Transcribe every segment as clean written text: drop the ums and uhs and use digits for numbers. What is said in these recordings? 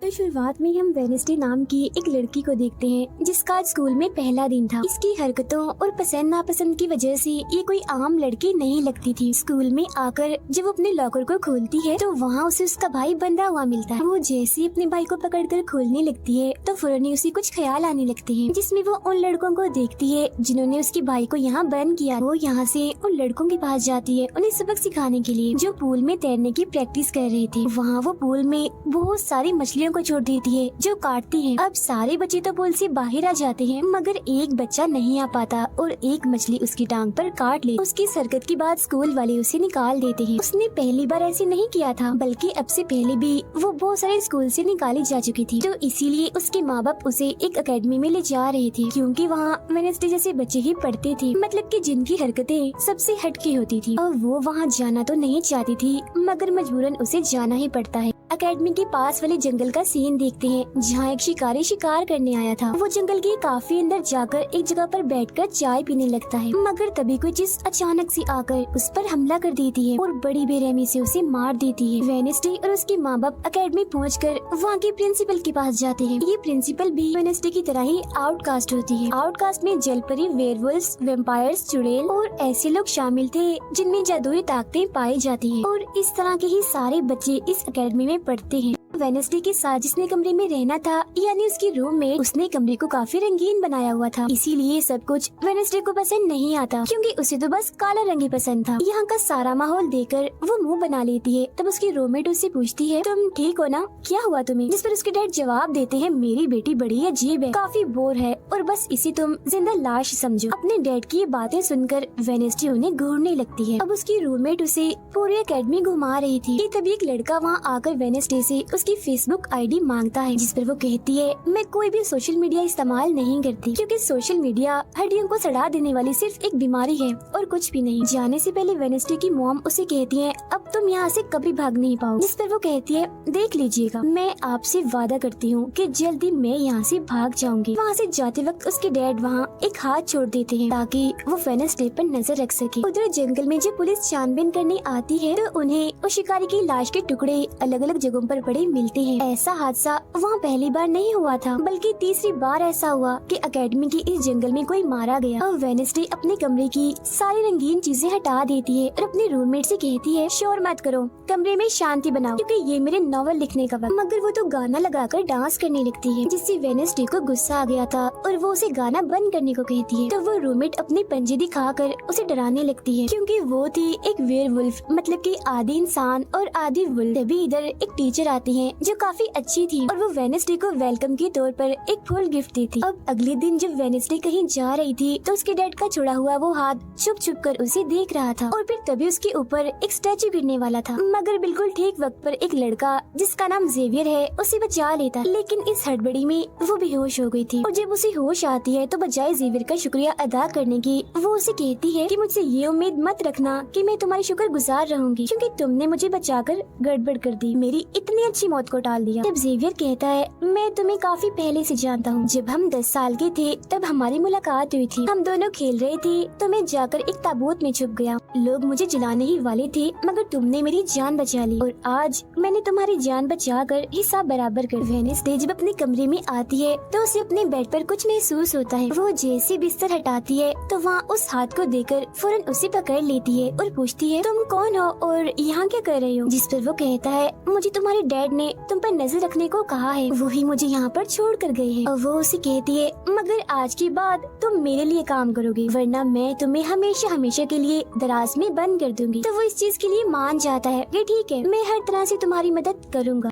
तो शुरुआत में हम वेनेसडे नाम की एक लड़की को देखते हैं जिसका आज स्कूल में पहला दिन था। इसकी हरकतों और पसंद नापसंद की वजह से ये कोई आम लड़की नहीं लगती थी। स्कूल में आकर जब वो अपने लॉकर को खोलती है तो वहाँ उसे उसका भाई बंधा हुआ मिलता है। वो जैसे ही अपने भाई को पकड़कर खोलने लगती है तो फौरन ही उसे कुछ ख्याल आने लगते हैं, जिसमें वो उन लड़कों को देखती है जिन्होंने उसके भाई को यहाँ बंद किया। वो यहाँ से उन लड़कों के पास जाती है उन्हें सबक सिखाने के लिए, जो पूल में तैरने की प्रैक्टिस कर रहे थे। वहाँ वो पूल में बहुत सारी मछलियों को छोड़ देती है जो काटती हैं। अब सारे बच्चे तो पूल से बाहर आ जाते हैं मगर एक बच्चा नहीं आ पाता और एक मछली उसकी टांग पर काट ले। उसकी हरकत के बाद स्कूल वाले उसे निकाल देते हैं। उसने पहली बार ऐसे नहीं किया था, बल्कि अब से पहले भी वो बहुत सारे स्कूल से निकाली जा चुकी थी। तो इसीलिए उसके माँ बाप उसे एक एकेडमी में ले जा रहे थे, क्योंकि वहाँ वेनेसडे जैसे बच्चे ही पढ़ते थे, मतलब कि जिनकी हरकतें सबसे हटके होती थी। और वो वहाँ जाना तो नहीं चाहती थी मगर मजबूरन उसे जाना ही पड़ता है। एकेडमी के पास वाले जंगल का सीन देखते हैं जहाँ एक शिकारी शिकार करने आया था। वो जंगल के काफी अंदर जाकर एक जगह पर बैठकर चाय पीने लगता है, मगर तभी कोई चीज अचानक से आकर उस पर हमला कर देती है और बड़ी बेरहमी से उसे मार देती है। वेनेसडे और उसके माँ बाप एकेडमी पहुंचकर वहाँ के प्रिंसिपल के पास जाते हैं। ये प्रिंसिपल भी वेनेसडे की तरह ही आउटकास्ट होती है। आउटकास्ट में जलपरी, वेयरवुल्व्स, वैम्पायर्स, चुड़ैल और ऐसे लोग शामिल थे जिनमें जादुई ताकतें पाई जाती है, और इस तरह के ही सारे बच्चे इस एकेडमी में पढ़ते हैं। वेनेसडे के साथ जिसने कमरे में रहना था, यानी उसकी रूममेट, उसने कमरे को काफी रंगीन बनाया हुआ था। इसीलिए सब कुछ वेनेसडे को पसंद नहीं आता, क्योंकि उसे तो बस काला रंग ही पसंद था। यहाँ का सारा माहौल देखकर वो मुंह बना लेती है। तब उसकी रूममेट उससे पूछती है, तुम ठीक हो ना, क्या हुआ तुम्हें? जिस पर उसके डैड जवाब देते हैं, मेरी बेटी बड़ी अजीब है, काफी बोर है और बस इसे तुम जिंदा लाश समझो। अपने डैड की ये बातें सुनकर वेनेसडे उन्हें घूरने लगती है। अब उसकी रूममेट उसे पूरी एकेडमी घुमा रही थी कि तभी एक लड़का वहाँ आकर वेनेसडे से उसकी फेसबुक आईडी मांगता है, जिस पर वो कहती है, मैं कोई भी सोशल मीडिया इस्तेमाल नहीं करती, क्योंकि सोशल मीडिया हड्डियों को सड़ा देने वाली सिर्फ एक बीमारी है और कुछ भी नहीं। जाने से पहले वेनेसडे की मॉम उसे कहती है, अब तुम यहाँ से कभी भाग नहीं पाओ। जिस पर वो कहती है, देख लीजिएगा, मैं आपसे वादा करती हूँ कि जल्दी मैं यहाँ से भाग जाऊंगी। वहाँ से जाते वक्त उसके डैड वहाँ एक हाथ छोड़ देते हैं ताकि वो वेनेसडे पर नजर रख सके। उधर जंगल में जब पुलिस छानबीन करने आती है तो उन्हें उस शिकारी की लाश के टुकड़े अलग अलग जगहों पर पड़े मिलते हैं। ऐसा हादसा वहाँ पहली बार नहीं हुआ था, बल्कि तीसरी बार ऐसा हुआ कि एकेडमी के इस जंगल में कोई मारा गया। और वेनेसडे अपने कमरे की सारी रंगीन चीजें हटा देती है और अपने रूममेट से कहती है, शोर मत करो, कमरे में शांति बनाओ, क्योंकि ये मेरे नॉवल लिखने का वक्त। मगर वो तो गाना लगाकर डांस करने लगती है, जिससे वेनेसडे को गुस्सा आ गया था और वो उसे गाना बंद करने को कहती है। तो वो रूममेट अपने पंजे दिखाकर उसे डराने लगती है, क्योंकि वो थी एक वेयरवुल्फ, मतलब कि आधी इंसान और आधी वुल्फ। तभी इधर एक टीचर आती है जो काफी अच्छी थी और वो वेनेसडे को वेलकम के तौर पर एक फूल गिफ्ट देती। अब अगले दिन जब वेनेसडे कहीं जा रही थी तो उसके डैड का छुड़ा हुआ वो हाथ छुप छुप कर उसे देख रहा था, और फिर तभी उसके ऊपर एक स्टैचू गिरने वाला था, मगर बिल्कुल ठीक वक्त पर एक लड़का जिसका नाम जेवियर है उसे बचा लेता। लेकिन इस हड़बड़ी में वो बेहोश हो गई थी, और जब उसे होश आती है तो बजाय जेवियर का शुक्रिया अदा करने की वो उसे कहती है कि मुझसे ये उम्मीद मत रखना कि मैं तुम्हारी शुक्रगुजार रहूंगी, क्योंकि तुमने मुझे बचाकर गड़बड़ कर दी, मेरी इतनी अच्छी मौत को टाल दिया। जब जेवियर कहता है, मैं तुम्हें काफी पहले से जानता हूँ, जब हम 10 साल के थे तब हमारी मुलाकात हुई थी, हम दोनों खेल रहे थे तो मैं जाकर एक ताबूत में छुप गया, लोग मुझे जलाने ही वाले थे मगर तुमने मेरी जान बचा ली, और आज मैंने तुम्हारी जान बचाकर हिसाब बराबर कर। वेनेसडे जब अपने कमरे में आती है तो उसे अपने बेड पर कुछ महसूस होता है। वो जैसे बिस्तर हटाती है तो वहाँ उस हाथ को देखकर फौरन उसे पकड़ लेती है और पूछती है, तुम कौन हो और यहाँ क्या कर रही हो? जिस पर वो कहता है, मुझे तुम्हारे डैड ने तुम पर नजर रखने को कहा है, वही मुझे यहाँ पर छोड़ कर गए हैं। और वो उसे कहती है, मगर आज के बाद तुम मेरे लिए काम करोगे, वरना मैं तुम्हें हमेशा हमेशा के लिए दराज में बंद कर दूंगी। तो वो इस चीज के लिए मान जाता है कि ठीक है, मैं हर तरह से तुम्हारी मदद करूँगा।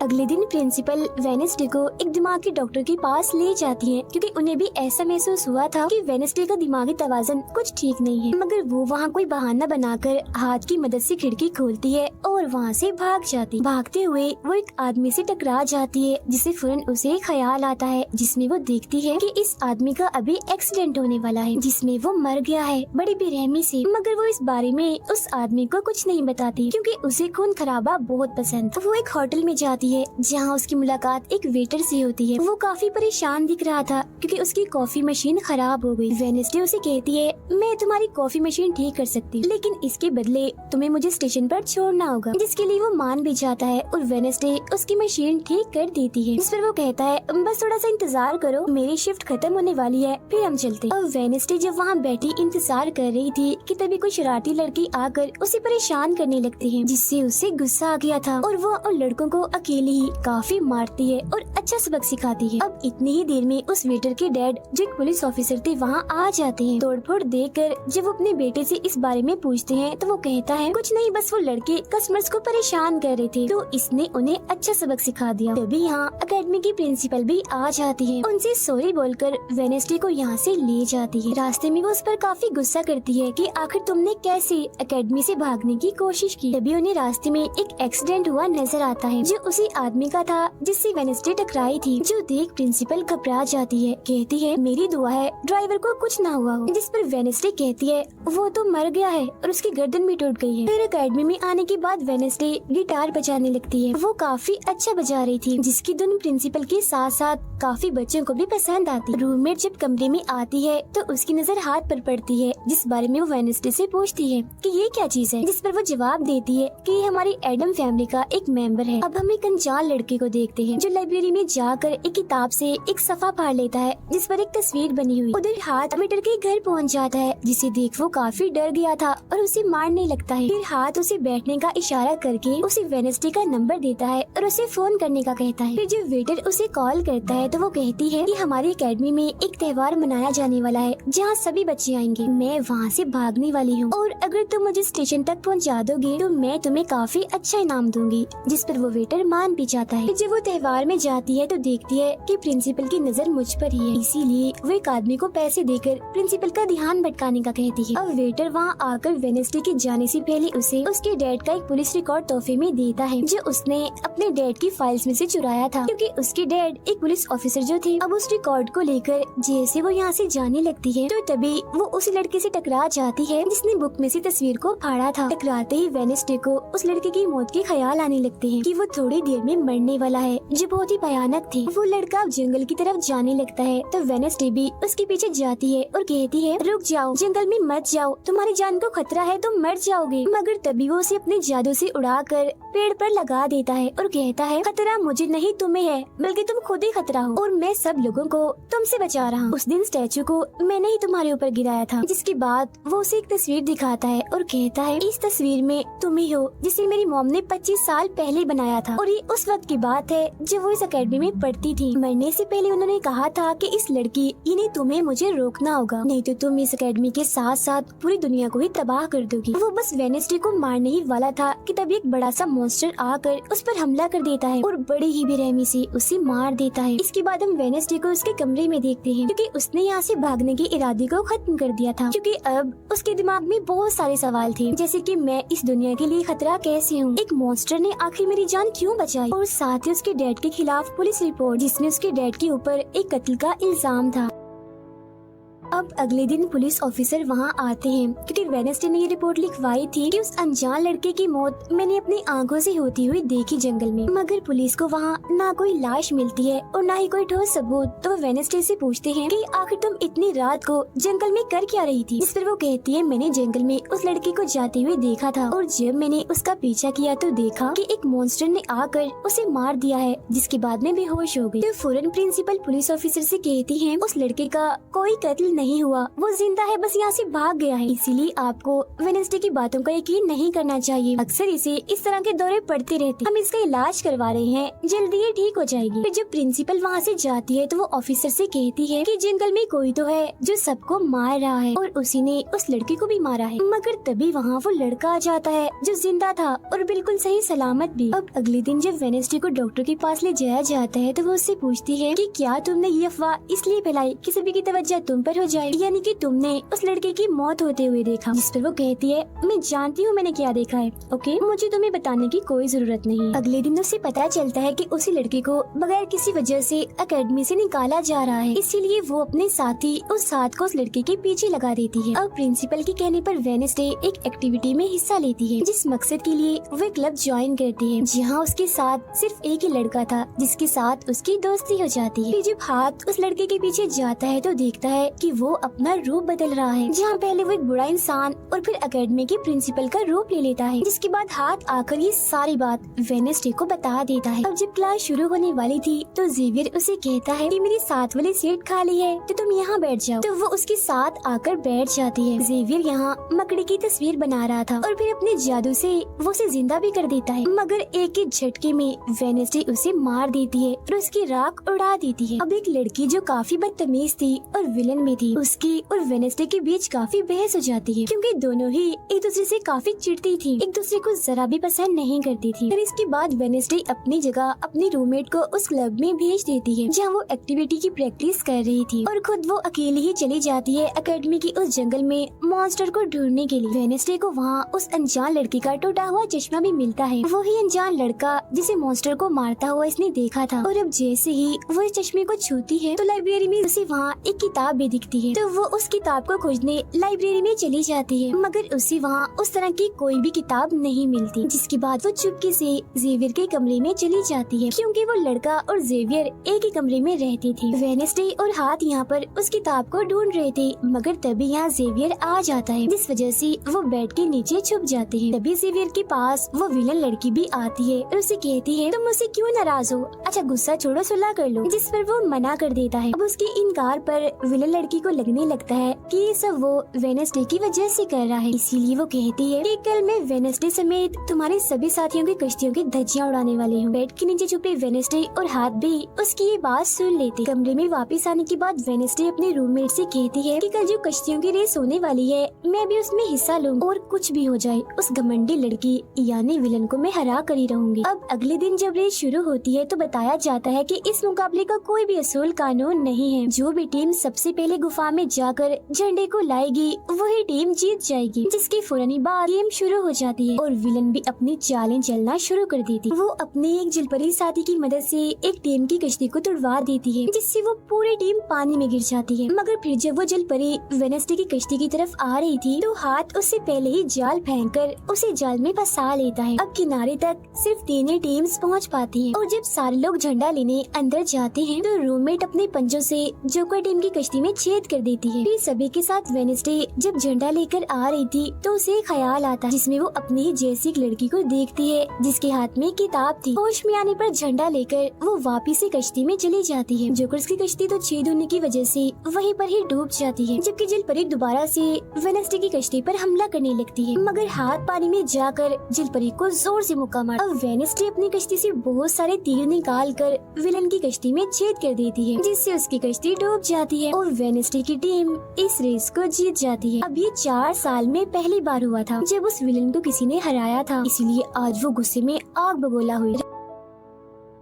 अगले दिन प्रिंसिपल वेनेसडे को एक दिमागी डॉक्टर के पास ले जाती है, क्योंकि उन्हें भी ऐसा महसूस हुआ था कि वेनेसडे का दिमागी तवाज़ुन कुछ ठीक नहीं है। मगर वो वहाँ कोई बहाना बनाकर हाथ की मदद से खिड़की खोलती है और वहाँ से भाग जाती। भागते हुए वो एक आदमी से टकरा जाती है, जिससे फौरन उसे ख्याल आता है, जिसमें वो देखती है कि इस आदमी का अभी एक्सीडेंट होने वाला है, जिसमें वो मर गया है बड़ी बेरहमी से। मगर वो इस बारे में उस आदमी को कुछ नहीं बताती, क्योंकि उसे खून खराबा बहुत पसंद। वो एक होटल में जाती है है जहाँ उसकी मुलाकात एक वेटर से होती है। वो काफी परेशान दिख रहा था क्योंकि उसकी कॉफी मशीन खराब हो गई। वेडनेसडे उसे कहती है, मैं तुम्हारी कॉफी मशीन ठीक कर सकती हूँ, लेकिन इसके बदले तुम्हें मुझे स्टेशन पर छोड़ना होगा, जिसके लिए वो मान भी जाता है और वेडनेसडे उसकी मशीन ठीक कर देती है। जिस पर वो कहता है, बस थोड़ा सा इंतजार करो, मेरी शिफ्ट खत्म होने वाली है, फिर हम चलते। और वेडनेसडे जब वहाँ बैठी इंतजार कर रही थी कि तभी कोई शरारती लड़की आकर उसे परेशान करने लगती है, जिससे उसे गुस्सा आ गया था और वो उन लड़कों को अकेले ही काफी मारती है और अच्छा सबक सिखाती है। अब इतनी ही देर में उस वेटर के डैड, जो एक पुलिस ऑफिसर थे, वहाँ आ जाते हैं। तोड़फोड़ देखकर जब वो अपने बेटे से इस बारे में पूछते हैं तो वो कहता है, कुछ नहीं, बस वो लड़के कस्टमर्स को परेशान कर रहे थे, तो इसने उन्हें अच्छा सबक सिखा दिया। तभी यहाँ अकेडमी की प्रिंसिपल भी आ जाती है, उनसे सॉरी बोलकर वेडनेसडे को यहाँ से ले जाती है। रास्ते में वो उस पर काफी गुस्सा करती है कि आखिर तुमने कैसे अकेडमी से भागने की कोशिश की। तभी उन्हें रास्ते में एक एक्सीडेंट हुआ नजर आता है, जो उसी आदमी का था जिससे वेडनेसडे टकराई थी, जो देख प्रिंसिपल घबरा जाती है। कहती है, मेरी दुआ है ड्राइवर को कुछ ना हुआ हो। जिस पर वेडनेसडे कहती है, वो तो मर गया है और उसकी गर्दन भी टूट गई है। फिर अकेडमी में आने के बाद वेडनेसडे गिटार बजाने लगती है। वो काफी अच्छा बजा रही थी, जिसकी धुन प्रिंसिपल के साथ साथ काफी बच्चों को भी पसंद आती। रूममेट जब कमरे में आती है तो उसकी नजर हाथ पर पड़ती है, जिस बारे में वो वेडनेसडे से पूछती है कि ये क्या चीज है, जिस पर वो जवाब देती है कि ये हमारी एडम फैमिली का एक मेंबर है। अब हम एक अनजान लड़के को देखते हैं जो लाइब्रेरी में जाकर एक किताब से एक सफा फाड़ लेता है, जिस पर एक तस्वीर बनी हुई। उधर हाथ मीटर के घर पहुंच जाता है, जिसे देख वो काफी डर गया था और उसे मारने लगता है। फिर हाथ उसे बैठने का इशारा करके उसे वेडनेसडे का नंबर देता है और उसे फोन करने का कहता है। फिर जब वेटर उसे कॉल करता है तो वो कहती है कि हमारी अकेडमी में एक त्योहार मनाया जाने वाला है जहाँ सभी बच्चे आएंगे। मैं वहाँ से भागने वाली हूँ और अगर तुम मुझे स्टेशन तक पहुँचा दोगे तो मैं तुम्हें काफी अच्छा इनाम दूंगी। जिस पर वो वेटर मान भी जाता है। जब वो त्योहार में जाती है तो देखती है कि प्रिंसिपल की नजर मुझ पर ही है, इसीलिए वो एक आदमी को पैसे देकर प्रिंसिपल का ध्यान भटकाने का कहती है। अब वेटर वहाँ आकर वेडनेसडे के जाने से पहले उसे उसके डैड का एक पुलिस रिकॉर्ड तोहफे में देता है, जो उसने अपने डैड की फाइल्स में से चुराया था, क्योंकि उसके डैड एक पुलिस ऑफिसर जो थे। अब उस रिकॉर्ड को लेकर जैसे वो यहाँ से जाने लगती है तो तभी वो उस लड़के से टकरा जाती है जिसने बुक में से तस्वीर को फाड़ा था। टकराते ही वेडनेसडे को उस लड़के की मौत के ख्याल आने लगते हैं कि वो थोड़ी देर में मरने वाला है, जो बहुत ही भयानक थी। वो लड़का अब जंगल की तरफ जाने लगता है तो वेडनेसडे भी उसके पीछे जाती है और कहती है, रुक जाओ, जंगल में मत जाओ, तुम्हारी जान को खतरा है, तुम मर जाओगे। मगर तभी वो उसे अपने जादू से उड़ाकर पेड़ पर लगा देता है और कहता है, खतरा मुझे नहीं तुम्हें है, बल्कि तुम खुद ही खतरा हो और मैं सब लोगों को तुमसे बचा रहा हूँ। उस दिन स्टैचू को मैंने ही तुम्हारे ऊपर गिराया था। जिसके बाद वो उसे एक तस्वीर दिखाता है और कहता है, इस तस्वीर में तुम ही हो जिसे मेरी मॉम ने 25 साल पहले बनाया था और ये उस वक्त की बात है जब वो इस अकेडमी में पढ़ती थी। मरने से पहले उन्होंने कहा था कि इस लड़की इन्हें तुम्हें मुझे रोकना होगा, नहीं तो तुम इस अकेडमी के साथ साथ पूरी दुनिया को ही तबाह कर दोगी। वो बस वेडनेसडे को मारने ही वाला था कि तभी एक बड़ा सा मॉन्स्टर आकर उस पर हमला कर देता है और बड़ी ही बेरहमी से उसे मार देता है। इसके बाद हम वेडनेसडे को उसके कमरे में देखते हैं, क्योंकि उसने यहाँ से भागने के इरादे को खत्म कर दिया था, क्योंकि अब उसके दिमाग में बहुत सारे सवाल थे, जैसे कि मैं इस दुनिया के लिए खतरा कैसे हूँ, एक मॉन्स्टर ने आखिर मेरी जान क्यों बचाई, और साथ ही उसके डैड के खिलाफ पुलिस रिपोर्ट जिसमें उसके डैड के ऊपर एक कत्ल का इल्जाम था। अब अगले दिन पुलिस ऑफिसर वहाँ आते हैं, क्योंकि वेडनेसडे ने ये रिपोर्ट लिखवाई थी कि उस अनजान लड़के की मौत मैंने अपनी आंखों से होती हुई देखी जंगल में। मगर पुलिस को वहाँ ना कोई लाश मिलती है और ना ही कोई ठोस सबूत। तो वो वेडनेसडे से पूछते हैं कि आखिर तुम इतनी रात को जंगल में कर क्या रही थी, जिस पर वो कहती है, मैंने जंगल में उस लड़के को जाते हुए देखा था और जब मैंने उसका पीछा किया तो देखा कि एक मॉन्स्टर ने आकर उसे मार दिया है, जिसके बाद में बेहोश हो गई। तो फौरन प्रिंसिपल पुलिस ऑफिसर से कहती है, उस लड़के का कोई कत्ल नहीं हुआ, वो जिंदा है, बस यहाँ से भाग गया है, इसीलिए आपको वेडनेसडे की बातों का यकीन नहीं करना चाहिए। अक्सर इसे इस तरह के दौरे पड़ते रहते, हम इसका इलाज करवा रहे हैं, जल्दी ये ठीक हो जाएगी। फिर जब प्रिंसिपल वहाँ से जाती है तो वो ऑफिसर से कहती है कि जंगल में कोई तो है जो सबको मार रहा है और उसी ने उस लड़के को भी मारा है। मगर तभी वहाँ वो लड़का आ जाता है जो जिंदा था और बिल्कुल सही सलामत भी। अब अगले दिन जब वेडनेसडे को डॉक्टर के पास ले जाया जाता है तो वो उससे पूछती है कि क्या तुमने ये अफवाह इसलिए फैलाई कि सभी की तवज्जो तुम पर हो जाए, यानी कि तुमने उस लड़के की मौत होते हुए देखा। जिस पर वो कहती है, मैं जानती हूँ मैंने क्या देखा है, ओके, मुझे तुम्हें बताने की कोई जरूरत नहीं। अगले दिन उसे पता चलता है कि उसी लड़के को बगैर किसी वजह से एकेडमी से निकाला जा रहा है, इसीलिए वो अपने साथी उस साथ को उस लड़के के पीछे लगा देती है। अब प्रिंसिपल के कहने पर वेडनेसडे एक एक्टिविटी में हिस्सा लेती है, जिस मकसद के लिए वो क्लब ज्वाइन करती है, जहाँ उसके साथ सिर्फ एक ही लड़का था जिसके साथ उसकी दोस्ती हो जाती है। फिर जब हाथ उस लड़के के पीछे जाता है तो देखता है कि वो अपना रूप बदल रहा है, जहाँ पहले वो एक बुरा इंसान और फिर एकेडमी के प्रिंसिपल का रूप ले लेता है, जिसके बाद हाथ आकर ये सारी बात वेडनेसडे को बता देता है। अब जब क्लास शुरू होने वाली थी तो जेवियर उसे कहता है कि मेरी साथ वाली सीट खाली है तो तुम यहाँ बैठ जाओ, तो वो उसके साथ आकर बैठ जाती है। जेवियर यहाँ मकड़ी की तस्वीर बना रहा था और फिर अपने जादू से वो उसे जिंदा भी कर देता है, मगर एक ही झटके में वेडनेसडे उसे मार देती है और उसकी राख उड़ा देती है। अब एक लड़की जो काफी बदतमीज थी और विलन में थी, उसकी और वेडनेसडे के बीच काफी बहस हो जाती है, क्योंकि दोनों ही एक दूसरे से काफी चिढ़ती थी, एक दूसरे को जरा भी पसंद नहीं करती थी। फिर इसके बाद वेडनेसडे अपनी जगह अपनी रूममेट को उस क्लब में भेज देती है, जहाँ वो एक्टिविटी की प्रैक्टिस कर रही थी, और खुद वो अकेली ही चली जाती है एकेडमी की उस जंगल में मॉन्स्टर को ढूंढने के लिए। वेडनेसडे को वहाँ उस अनजान लड़की का टूटा हुआ चश्मा भी मिलता है, वही अनजान लड़का जिसे मॉन्स्टर को मारता हुआ इसने देखा था। और अब जैसे ही वो इस चश्मे को छूती है तो लाइब्रेरी में उसे वहाँ एक किताब भी दिखती है, तो वो उस किताब को खोजने लाइब्रेरी में चली जाती है, मगर उसे वहाँ उस तरह की कोई भी किताब नहीं मिलती, जिसके बाद वो चुपके से जेवियर के कमरे में चली जाती है, क्योंकि वो लड़का और जेवियर एक ही कमरे में रहते थे। वेडनेसडे और हाथ यहाँ पर उस किताब को ढूंढ रहे थे, मगर तभी यहाँ जेवियर आ जाता है, जिस वजह से वो बेड के नीचे छुप जाते हैं। तभी जेवियर के पास वो विलन लड़की भी आती है और उसे कहती है, तुम मुझसे क्यों नाराज हो, अच्छा गुस्सा छोड़ो, सुलह कर लो, जिस पर वो मना कर देता है। अब उसके इनकार पर विलन लड़की को लगने लगता है कि ये सब वो वेडनेसडे की वजह से कर रहा है, इसीलिए वो कहती है कि कल मैं वेडनेसडे समेत तुम्हारे सभी साथियों की कश्तियों की धज्जियां उड़ाने वाली हूँ। बेड के नीचे छुपे वेडनेसडे और हाथ भी उसकी ये बात सुन लेते। कमरे में वापस आने के बाद वेडनेसडे अपने रूममेट से कहती है कि कल जो कश्तियों की रेस होने वाली है मैं भी उसमें हिस्सा लूँ, और कुछ भी हो जाए उस घमंडी लड़की यानी विलन को मैं हरा कर ही रहूंगी। अब अगले दिन जब रेस शुरू होती है तो बताया जाता है कि इस मुकाबले का कोई भी असूल कानून नहीं है, जो भी टीम सबसे पहले गुफा में जाकर झंडे को लाएगी वही टीम जीत जाएगी, जिसके फौरन बाद गेम शुरू हो जाती है और विलन भी अपनी चालें चलना शुरू कर देती। वो अपने एक जलपरी साथी की मदद से एक टीम की कश्ती को तुड़वा देती है, जिससे वो पूरी टीम पानी में गिर जाती है, मगर फिर जब वो जलपरी वेडनेसडे की कश्ती की तरफ आ रही थी तो हाथ उससे पहले ही जाल फेंककर उसे जाल में फंसा लेता है। अब किनारे तक सिर्फ 3 ही टीम्स पहुंच पाती हैं, और जब सारे लोग झंडा लेने अंदर जाते हैं तो रूममेट अपने पंजों से जोकर टीम की कश्ती में छेद कर देती है। फिर सभी के साथ वेडनेसडे जब झंडा लेकर आ रही थी तो उसे ख्याल आता है, जिसमें वो अपनी ही जैसी एक लड़की को देखती है जिसके हाथ में किताब थी। होश में आने पर झंडा लेकर वो वापिस से कश्ती में चली जाती है। जोकर्स की कश्ती तो छेद होने की वजह से वहीं पर ही डूब जाती है, जबकि जलपरी दोबारा से वेडनेसडे की कश्ती पर हमला करने लगती है, मगर हाथ पानी में जाकर जलपरी को जोर से मुक्का मार। अब वेडनेसडे अपनी कश्ती से बहुत सारे तीर निकाल कर विलन की कश्ती में छेद कर देती है, जिससे उसकी कश्ती डूब जाती है और वेडनेसडे की टीम इस रेस को जीत जाती है। अब ये 4 साल में पहली बार हुआ था जब उस विलन को किसी ने हराया था, इसलिए आज वो गुस्से में आग बगोला हुई।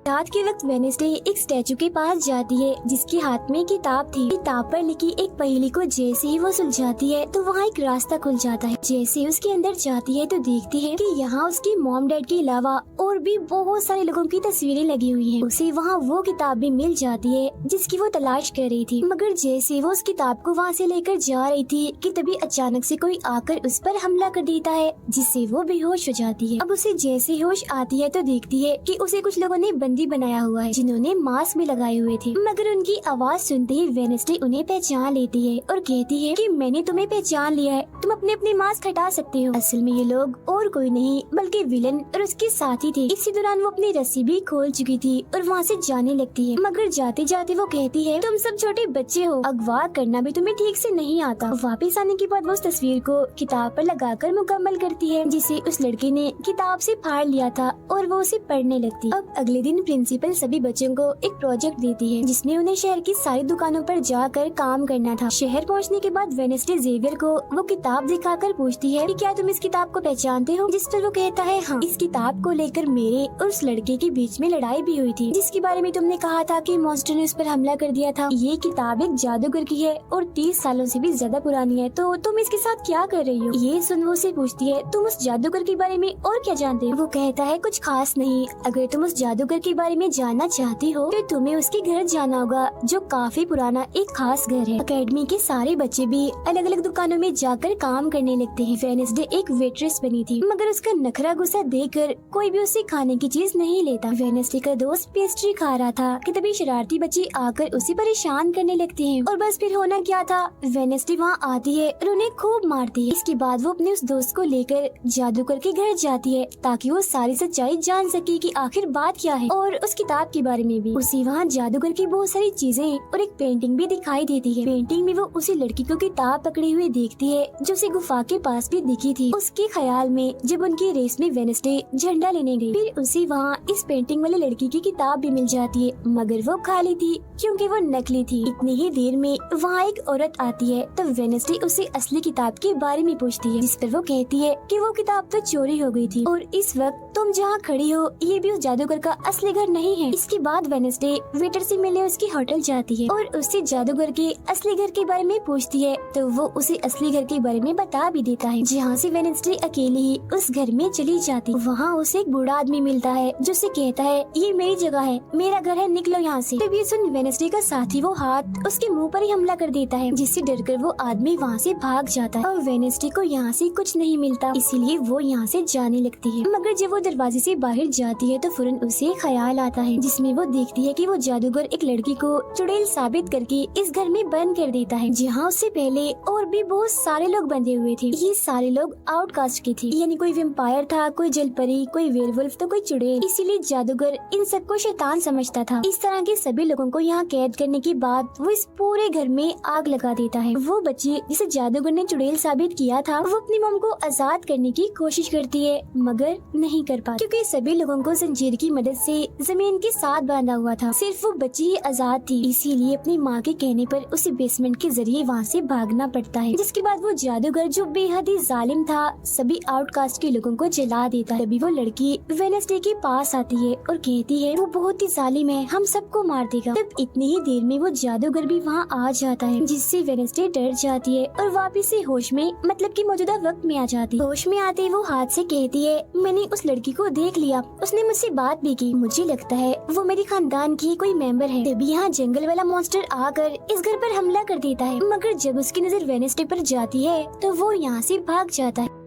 रात के वक्त वेडनेसडे एक स्टैचू के पास जाती है जिसके हाथ में किताब थी। किताब पर लिखी एक पहेली को जैसे ही वो सुलझाती है तो वहाँ एक रास्ता खुल जाता है। जैसे ही उसके अंदर जाती है तो देखती है कि यहाँ उसकी मॉम डैड के अलावा और भी बहुत सारे लोगों की तस्वीरें लगी हुई हैं। उसे वहाँ वो किताब भी मिल जाती है जिसकी वो तलाश कर रही थी, मगर जैसे वो उस किताब को वहाँ से लेकर जा रही थी कि तभी अचानक से कोई आकर उस पर हमला कर देता है, जिससे वो बेहोश हो जाती है। अब उसे जैसे होश आती है तो देखती है कि उसे कुछ लोगों ने बंदी बनाया हुआ है, जिन्होंने मास्क भी लगाए हुए थे, मगर उनकी आवाज सुनते ही वेडनेसडे उन्हें पहचान लेती है और कहती है कि मैंने तुम्हें पहचान लिया है, तुम अपने अपने मास्क हटा सकते हो। असल में ये लोग और कोई नहीं बल्कि विलन और उसके साथी थे। इसी दौरान वो अपनी रस्सी भी खोल चुकी थी और वहाँ से जाने लगती है, मगर जाते जाते वो कहती है तुम सब छोटे बच्चे हो, अगवा करना भी तुम्हें ठीक से नहीं आता। वापस आने के बाद वो उस तस्वीर को किताब पर लगाकर मुकम्मल करती है, जिसे उस लड़के ने किताब से फाड़ लिया था और वो उसे पढ़ने लगती। अब अगले दिन प्रिंसिपल सभी बच्चों को एक प्रोजेक्ट देती है जिसमें उन्हें शहर की सारी दुकानों पर जाकर काम करना था। शहर पहुंचने के बाद वेडनेसडे जेवियर को वो किताब दिखाकर पूछती है कि क्या तुम इस किताब को पहचानते हो, जिस पर वो कहता है हाँ। इस किताब को लेकर मेरे और उस लड़के के बीच में लड़ाई भी हुई थी जिसके बारे में तुमने कहा था कि मॉन्स्टर ने उस पर हमला कर दिया था। ये किताब एक जादूगर की है और 30 सालों से भी ज्यादा पुरानी है, तो तुम इसके साथ क्या कर रही हो। ये सुन वो उसे पूछती है तुम उस जादूगर के बारे में और क्या जानते हो। वो कहता है कुछ खास नहीं, अगर तुम उस जादूगर के बारे में जानना चाहती हो तो तुम्हें उसके घर जाना होगा जो काफी पुराना एक खास घर है। अकेडमी के सारे बच्चे भी अलग अलग दुकानों में जाकर काम करने लगते हैं। वेडनेसडे एक वेट्रेस बनी थी मगर उसका नखरा गुस्सा देखकर कोई भी उसे खाने की चीज नहीं लेता। वेडनेसडे का दोस्त पेस्ट्री खा रहा था कि तभी शरारती बच्चे आकर उसे परेशान करने लगते हैं और बस फिर होना क्या था, वेडनेसडे वहाँ आती है और उन्हें खूब मारती है। इसके बाद वो अपने उस दोस्त को लेकर जादूगर के घर जाती है ताकि वो सारी सच्चाई जान सके कि आखिर बात क्या है और उस किताब के बारे में भी। उसे वहाँ जादूगर की बहुत सारी चीजें और एक पेंटिंग भी दिखाई देती है। पेंटिंग में वो उसी लड़की को किताब पकड़े हुए देखती है जो उसे गुफा के पास भी दिखी थी। उसके ख्याल में जब उनकी रेस में वेडनेसडे झंडा लेने गई, फिर उसे वहाँ इस पेंटिंग वाले लड़की की किताब भी मिल जाती है मगर वो खाली थी क्योंकि वो नकली थी। इतनी ही देर में वहाँ एक औरत आती है तो वेडनेसडे उसे असली किताब के बारे में पूछती है जिस पर वो कहती है कि वो किताब तो चोरी हो गई थी और इस वक्त तुम जहाँ खड़ी हो ये भी उस जादूगर का असली घर नहीं है। इसके बाद वेडनेसडे वेटर से मिलने उसकी होटल जाती है और उससे जादूगर के असली घर के बारे में पूछती है तो वो उसे असली घर के बारे में बता भी देता है, जहाँ से वेडनेसडे अकेले ही उस घर में चली जाती। वहाँ उसे एक बूढ़ा आदमी मिलता है जो उसे कहता है ये मेरी जगह है, मेरा घर है, निकलो यहाँ से। तब ये सुन वेडनेसडे का साथी वो हाथ उसके मुंह पर ही हमला कर देता है जिससे डरकर वो आदमी वहाँ से भाग जाता है और वेडनेसडे को यहाँ से कुछ नहीं मिलता, इसीलिए वो यहाँ से जाने लगती है। मगर जब वो दरवाजे से बाहर जाती है तो फौरन उसे ख्याल आता है जिसमें वो देखती है कि वो जादूगर एक लड़की को चुड़ैल साबित करके इस घर में बंद कर देता है जहाँ उससे पहले और भी बहुत सारे लोग बंधे हुए थे। ये सारे लोग आउटकास्ट के थे, यानी कोई वेम्पायर था, कोई जलपरी, कोई वेयरवुल्फ तो कोई चुड़ैल, इसीलिए जादूगर इन सबको शैतान समझता था। इस तरह के सभी लोगों को यहाँ कैद करने के बाद वो इस पूरे घर में आग लगा देता है। वो बच्ची जिसे जादूगर ने चुड़ैल साबित किया था वो अपनी मॉम को आजाद करने की कोशिश करती है मगर नहीं कर पाती क्योंकि सभी लोगों को जंजीर की मदद से जमीन के साथ बांधा हुआ था। सिर्फ वो बच्ची ही आजाद थी, इसीलिए अपनी माँ के कहने पर उसे बेसमेंट के जरिए वहाँ से भागना पड़ता है। जिसके बाद वो जादूगर जो बेहद ही जालिम था सभी आउटकास्ट के लोगों को जला देता है। तभी वो लड़की वेडनेसडे के पास आती है और कहती है वो बहुत ही जालिम है, हम सबको मार देगा। तब इतनी ही देर में वो जादूगर भी वहाँ आ जाता है जिससे वेडनेसडे डर जाती है और वापिस से होश में मतलब कि मौजूदा वक्त में आ जाती है। होश में आते वो हाथ से कहती है मैंने उस लड़की को देख लिया, उसने मुझसे बात भी की, मुझे लगता है वो मेरे खानदान की कोई मेंबर है। तभी यहाँ जंगल वाला मॉन्स्टर आकर इस घर पर हमला कर देता है मगर जब उसकी नजर वेडनेसडे पर जाती है तो वो यहाँ से भाग जाता है।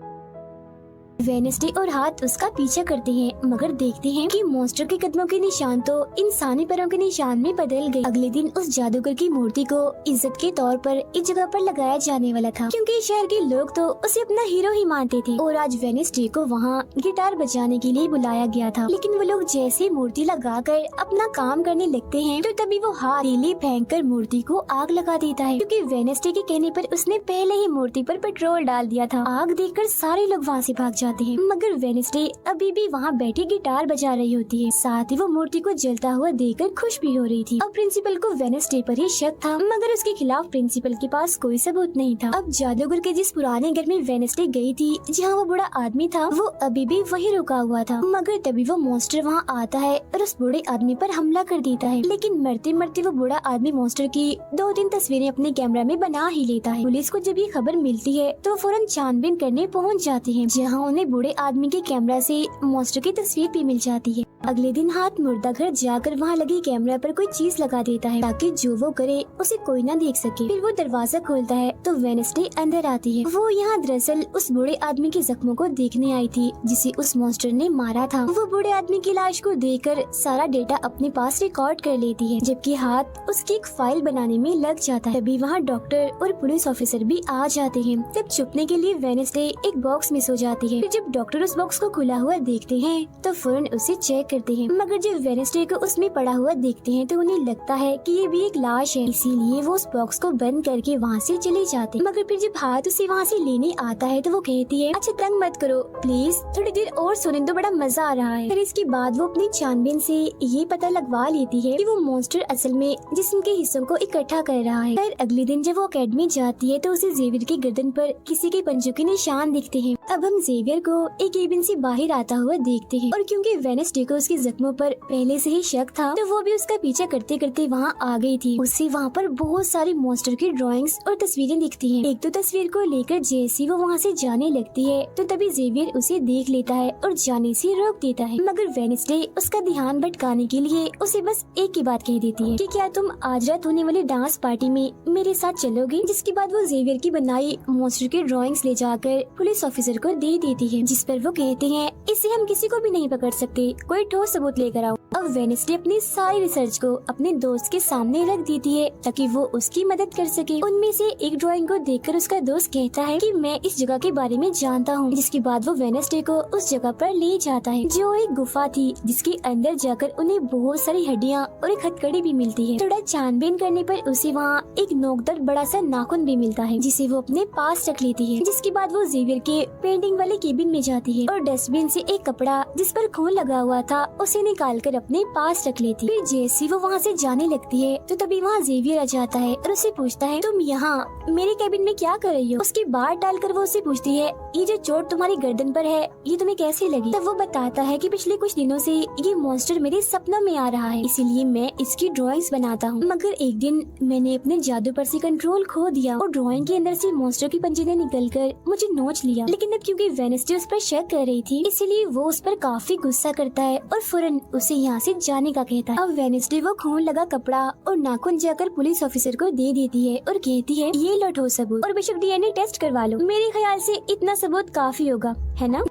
वेडनेसडे और हाथ उसका पीछा करते हैं मगर देखते हैं कि मॉन्स्टर के कदमों के निशान तो इंसानी पैरों के निशान में बदल गए। अगले दिन उस जादूगर की मूर्ति को इज्जत के तौर पर इस जगह पर लगाया जाने वाला था क्योंकि शहर के लोग तो उसे अपना हीरो ही मानते थे और आज वेडनेसडे को वहाँ गिटार बजाने के लिए बुलाया गया था। लेकिन वो लोग जैसे मूर्ति लगाकर अपना काम करने लगते हैं तो तभी वो हाथ तीली फेंक कर मूर्ति को आग लगा देता है क्योंकि वेडनेसडे के कहने पर उसने पहले ही मूर्ति पर पेट्रोल डाल दिया था। आग देखकर सारे लोग वहाँ से भाग जाते हैं मगर वेडनेसडे अभी भी वहाँ बैठी गिटार बजा रही होती है। साथ ही वो मूर्ति को जलता हुआ देखकर खुश भी हो रही थी। अब प्रिंसिपल को वेडनेसडे पर ही शक था मगर उसके खिलाफ प्रिंसिपल के पास कोई सबूत नहीं था। अब जादूगर के जिस पुराने घर में वेडनेसडे गई थी जहाँ वो बूढ़ा आदमी था वो अभी भी वही रुका हुआ था मगर तभी वो मॉन्स्टर वहाँ आता है और उस बूढ़े आदमी पर हमला कर देता है। लेकिन मरते मरते वो बूढ़ा आदमी मॉन्स्टर की 2-3 तस्वीरें अपने कैमरा में बना ही लेता है। पुलिस को जब ये खबर मिलती है तो फौरन छानबीन करने पहुँच जाते हैं जहाँ उन्हें बूढ़े आदमी के कैमरा से मॉन्स्टर की तस्वीर भी मिल जाती है। अगले दिन हाथ मुर्दा घर जाकर वहाँ लगे कैमरा पर कोई चीज लगा देता है ताकि जो वो करे उसे कोई ना देख सके। फिर वो दरवाजा खोलता है तो वेडनेसडे अंदर आती है। वो यहाँ दरअसल उस बूढ़े आदमी के जख्मों को देखने आई थी जिसे उस मॉन्स्टर ने मारा था। वो बूढ़े आदमी की लाश को देखकर सारा डेटा अपने पास रिकॉर्ड कर लेती है जबकि हाथ उसकी एक फाइल बनाने में लग जाता है। तभी वहाँ डॉक्टर और पुलिस ऑफिसर भी आ जाते हैं। तब छुपने के लिए वेडनेसडे एक बॉक्स मिस हो जाती है। फिर जब डॉक्टर उस बॉक्स को खुला हुआ देखते हैं तो फौरन उसे चेक करते हैं, मगर जब वेडनेसडे को उसमें पड़ा हुआ देखते हैं तो उन्हें लगता है कि ये भी एक लाश है, इसीलिए वो उस बॉक्स को बंद करके वहाँ से चले जाते हैं। मगर फिर जब हाथ उसे वहाँ से लेने आता है तो वो कहती है, अच्छा तंग मत करो प्लीज, थोड़ी देर और सोने दो, बड़ा मजा आ रहा है। फिर इसके बाद वो अपनी छानबीन से ये पता लगवा लेती है कि वो मॉन्स्टर असल में जिस्म के हिस्सों को इकट्ठा कर रहा है। फिर अगले दिन जब वो अकेडमी जाती है तो उसे जेवियर की गर्दन पर किसी के पंजों के निशान दिखते हैं। अब हम जेवियर को एक केबिन से बाहर आता हुआ देखते हैं और क्योंकि वेडनेसडे को उसके जख्मों पर पहले से ही शक था तो वो भी उसका पीछा करते करते वहाँ आ गई थी। उसे वहाँ पर बहुत सारी मॉन्स्टर की ड्राइंग्स और तस्वीरें दिखती हैं। एक तो तस्वीर को लेकर जैसी वो वहाँ से जाने लगती है तो तभी जेवियर उसे देख लेता है और जाने से रोक देता है, मगर वेडनेसडे उसका ध्यान भटकाने के लिए उसे बस एक ही बात कह देती है कि क्या तुम आज रात होने वाली डांस पार्टी में मेरे साथ चलोगे। जिसके बाद वो जेवियर की बनाई मॉन्स्टर की ड्राइंग्स ले जाकर पुलिस ऑफिसर को दे देती है, जिस पर वो कहते हैं इसे हम किसी को भी नहीं पकड़ सकते, कोई ठोस सबूत लेकर आओ। अब वेडनेसडे अपनी सारी रिसर्च को अपने दोस्त के सामने रख देती है ताकि वो उसकी मदद कर सके। उनमें से एक ड्राइंग को देखकर उसका दोस्त कहता है कि मैं इस जगह के बारे में जानता हूँ। जिसके बाद वो वेडनेसडे को उस जगह पर ले जाता है जो एक गुफा थी, जिसके अंदर जाकर उन्हें बहुत सारी हड्डियाँ और एक हथकड़ी भी मिलती है। थोड़ा छानबीन करने पर उसे वहाँ एक नोकदार बड़ा सा नाखून भी मिलता है, जिसे वो अपने पास रख लेती है। जिसके बाद वो जेवियर के पेंटिंग वाले केबिन में जाती है और डस्टबिन से एक कपड़ा जिस पर खून लगा हुआ था उसे निकाल कर अपने पास रख लेती। फिर जैसी वो वहाँ से जाने लगती है तो तभी वहाँ जेवियर आ जाता है और उसे पूछता है, तुम यहाँ मेरे केबिन में क्या कर रही हो। उसकी बात डालकर वो उसे पूछती है, ये जो चोट तुम्हारी गर्दन पर है ये तुम्हें कैसे लगी। तब वो बताता है कि पिछले कुछ दिनों से ये मॉन्स्टर मेरे सपनों में आ रहा है, इसीलिए मैं इसकी ड्राइंग्स बनाता हूँ। मगर एक दिन मैंने अपने जादू पर से कंट्रोल खो दिया और ड्राइंग के अंदर से मॉन्स्टर की पंजे ने निकल कर मुझे नोच लिया। लेकिन अब क्योंकि वेडनेसडे उस पर शक कर रही थी इसीलिए वो उस पर काफी गुस्सा करता है और फौरन उसे यहाँ से जाने का कहता है। अब वेडनेसडे वो खून लगा कपड़ा और नाखून जाकर पुलिस ऑफिसर को दे देती है और कहती है, ये लो ठोस सबूत और बेशक डीएनए टेस्ट करवा लो, मेरे ख्याल से इतना सबूत काफी होगा, है ना।